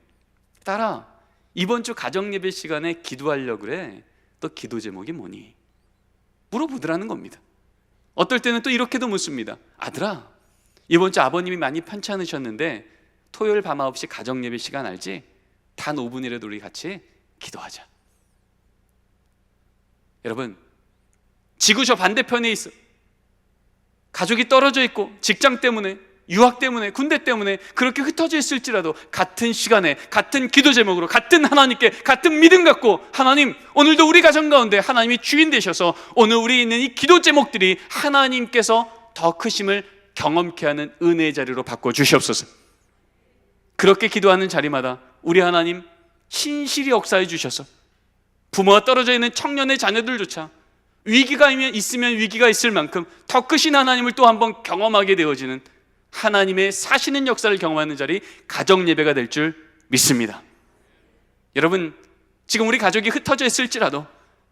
딸아, 이번 주 가정예배 시간에 기도하려고 그래. 또 기도 제목이 뭐니? 물어보더라는 겁니다. 어떨 때는 또 이렇게도 묻습니다. 아들아, 이번 주 아버님이 많이 편찮으셨는데 토요일 밤 9시 가정예배 시간 알지? 단 5분이라도 우리 같이 기도하자. 여러분, 지구 저 반대편에 있어 가족이 떨어져 있고 직장 때문에, 유학 때문에, 군대 때문에 그렇게 흩어져 있을지라도 같은 시간에 같은 기도 제목으로 같은 하나님께 같은 믿음 갖고, 하나님, 오늘도 우리 가정 가운데 하나님이 주인 되셔서 오늘 우리 있는 이 기도 제목들이 하나님께서 더 크심을 경험케 하는 은혜의 자리로 바꿔주시옵소서. 그렇게 기도하는 자리마다 우리 하나님 신실히 역사해 주셔서 부모가 떨어져 있는 청년의 자녀들조차 위기가 있으면 위기가 있을 만큼 더 크신 하나님을 또 한번 경험하게 되어지는 하나님의 사시는 역사를 경험하는 자리, 가정예배가 될 줄 믿습니다. 여러분, 지금 우리 가족이 흩어져 있을지라도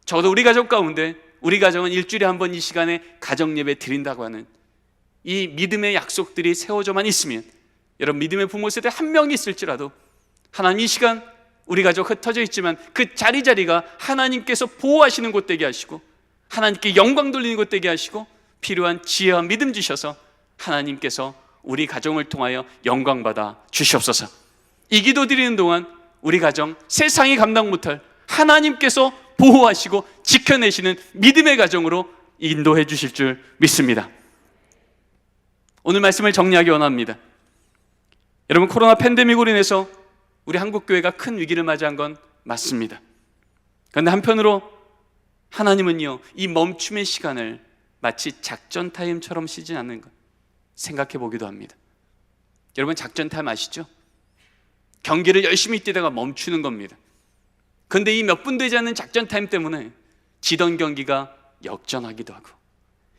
적어도 우리 가족 가운데 우리 가정은 일주일에 한 번 이 시간에 가정예배 드린다고 하는 이 믿음의 약속들이 세워져만 있으면, 여러분, 믿음의 부모 세대 한 명이 있을지라도 하나님 이 시간 우리 가족 흩어져 있지만 그 자리자리가 하나님께서 보호하시는 곳 되게 하시고 하나님께 영광 돌리는 곳 되게 하시고 필요한 지혜와 믿음 주셔서 하나님께서 우리 가정을 통하여 영광받아 주시옵소서. 이 기도 드리는 동안 우리 가정 세상이 감당 못할 하나님께서 보호하시고 지켜내시는 믿음의 가정으로 인도해 주실 줄 믿습니다. 오늘 말씀을 정리하기 원합니다. 여러분, 코로나 팬데믹으로 인해서 우리 한국교회가 큰 위기를 맞이한 건 맞습니다. 그런데 한편으로 하나님은요, 이 멈춤의 시간을 마치 작전 타임처럼 쉬지 않는 것 생각해 보기도 합니다. 여러분, 작전 타임 아시죠? 경기를 열심히 뛰다가 멈추는 겁니다. 그런데 이 몇 분 되지 않는 작전 타임 때문에 지던 경기가 역전하기도 하고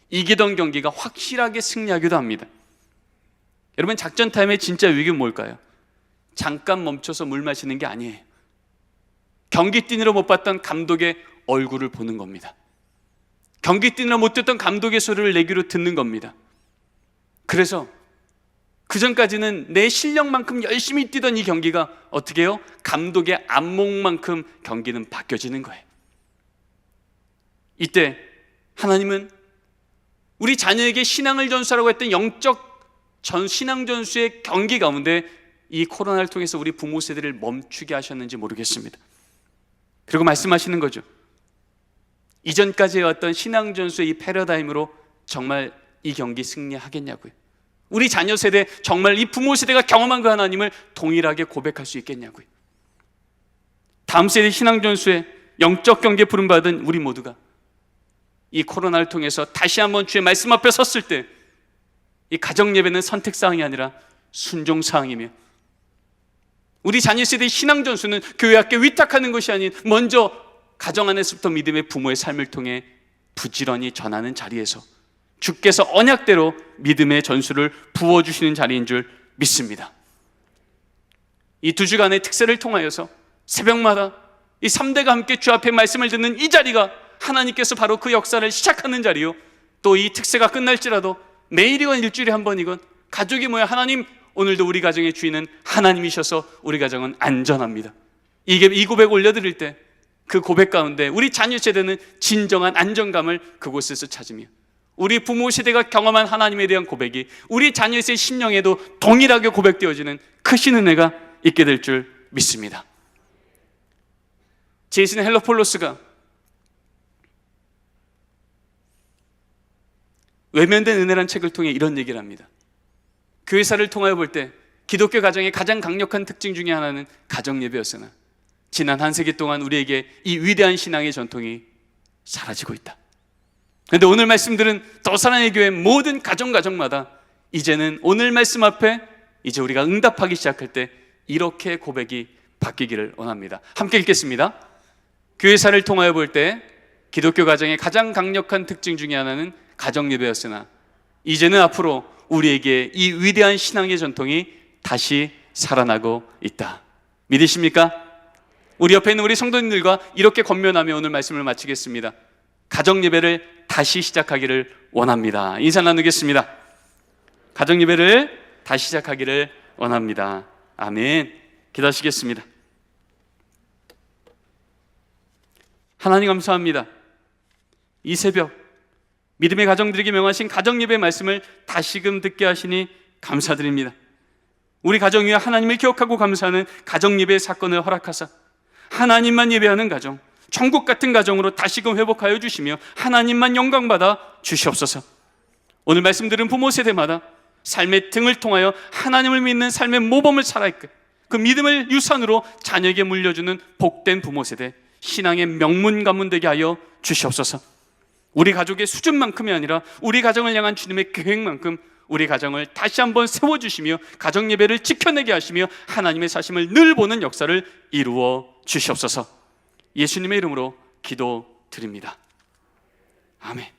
이기던 경기가 확실하게 승리하기도 합니다. 여러분, 작전 타임의 진짜 위기는 뭘까요? 잠깐 멈춰서 물 마시는 게 아니에요. 경기 뛰느라 못 봤던 감독의 얼굴을 보는 겁니다. 경기 뛰느라 못 듣던 감독의 소리를 내 귀로 듣는 겁니다. 그래서 그전까지는 내 실력만큼 열심히 뛰던 이 경기가 어떻게 해요? 감독의 안목만큼 경기는 바뀌어지는 거예요. 이때 하나님은 우리 자녀에게 신앙을 전수하라고 했던 영적 신앙 전수의 경기 가운데 이 코로나를 통해서 우리 부모 세대를 멈추게 하셨는지 모르겠습니다. 그리고 말씀하시는 거죠. 이전까지 해왔던 신앙 전수의 이 패러다임으로 정말 이 경기 승리하겠냐고요. 우리 자녀 세대, 정말 이 부모 세대가 경험한 그 하나님을 동일하게 고백할 수 있겠냐고요. 다음 세대 신앙 전수의 영적 경기에 부름받은 우리 모두가 이 코로나를 통해서 다시 한번 주의 말씀 앞에 섰을 때 이 가정 예배는 선택사항이 아니라 순종사항이며, 우리 자녀 세대의 신앙 전수는 교회 학교 위탁하는 것이 아닌 먼저 가정 안에서부터 믿음의 부모의 삶을 통해 부지런히 전하는 자리에서 주께서 언약대로 믿음의 전수를 부어주시는 자리인 줄 믿습니다. 이 두 주간의 특세를 통하여서 새벽마다 이 3대가 함께 주 앞에 말씀을 듣는 이 자리가 하나님께서 바로 그 역사를 시작하는 자리요, 또 이 특세가 끝날지라도 매일이건 일주일에 한 번이건 가족이 모여 하나님, 오늘도 우리 가정의 주인은 하나님이셔서 우리 가정은 안전합니다, 이 고백 올려드릴 때 그 고백 가운데 우리 자녀 세대는 진정한 안정감을 그곳에서 찾으며 우리 부모 세대가 경험한 하나님에 대한 고백이 우리 자녀의 심령에도 동일하게 고백되어지는 크신 은혜가 있게 될 줄 믿습니다. 제이슨 헬로폴로스가 외면된 은혜란 책을 통해 이런 얘기를 합니다. 교회사를 통하여 볼 때 기독교 가정의 가장 강력한 특징 중에 하나는 가정 예배였으나 지난 한 세기 동안 우리에게 이 위대한 신앙의 전통이 사라지고 있다. 그런데 오늘 말씀들은 더 사랑의 교회 모든 가정마다 이제는 오늘 말씀 앞에 이제 우리가 응답하기 시작할 때 이렇게 고백이 바뀌기를 원합니다. 함께 읽겠습니다. 교회사를 통하여 볼 때 기독교 가정의 가장 강력한 특징 중에 하나는 가정 예배였으나 이제는 앞으로 우리에게 이 위대한 신앙의 전통이 다시 살아나고 있다. 믿으십니까? 우리 옆에 있는 우리 성도님들과 이렇게 권면하며 오늘 말씀을 마치겠습니다. 가정 예배를 다시 시작하기를 원합니다. 인사 나누겠습니다. 가정 예배를 다시 시작하기를 원합니다. 아멘. 기도하시겠습니다. 하나님 감사합니다. 이 새벽 믿음의 가정들에게 명하신 가정 예배의 말씀을 다시금 듣게 하시니 감사드립니다. 우리 가정 위에 하나님을 기억하고 감사하는 가정 예배의 사건을 허락하사 하나님만 예배하는 가정, 천국 같은 가정으로 다시금 회복하여 주시며 하나님만 영광받아 주시옵소서. 오늘 말씀드린 부모 세대마다 삶의 등을 통하여 하나님을 믿는 삶의 모범을 살아있게 그 믿음을 유산으로 자녀에게 물려주는 복된 부모 세대, 신앙의 명문 가문 되게 하여 주시옵소서. 우리 가족의 수준만큼이 아니라 우리 가정을 향한 주님의 계획만큼 우리 가정을 다시 한번 세워주시며 가정 예배를 지켜내게 하시며 하나님의 사심을 늘 보는 역사를 이루어 주시옵소서. 예수님의 이름으로 기도드립니다. 아멘.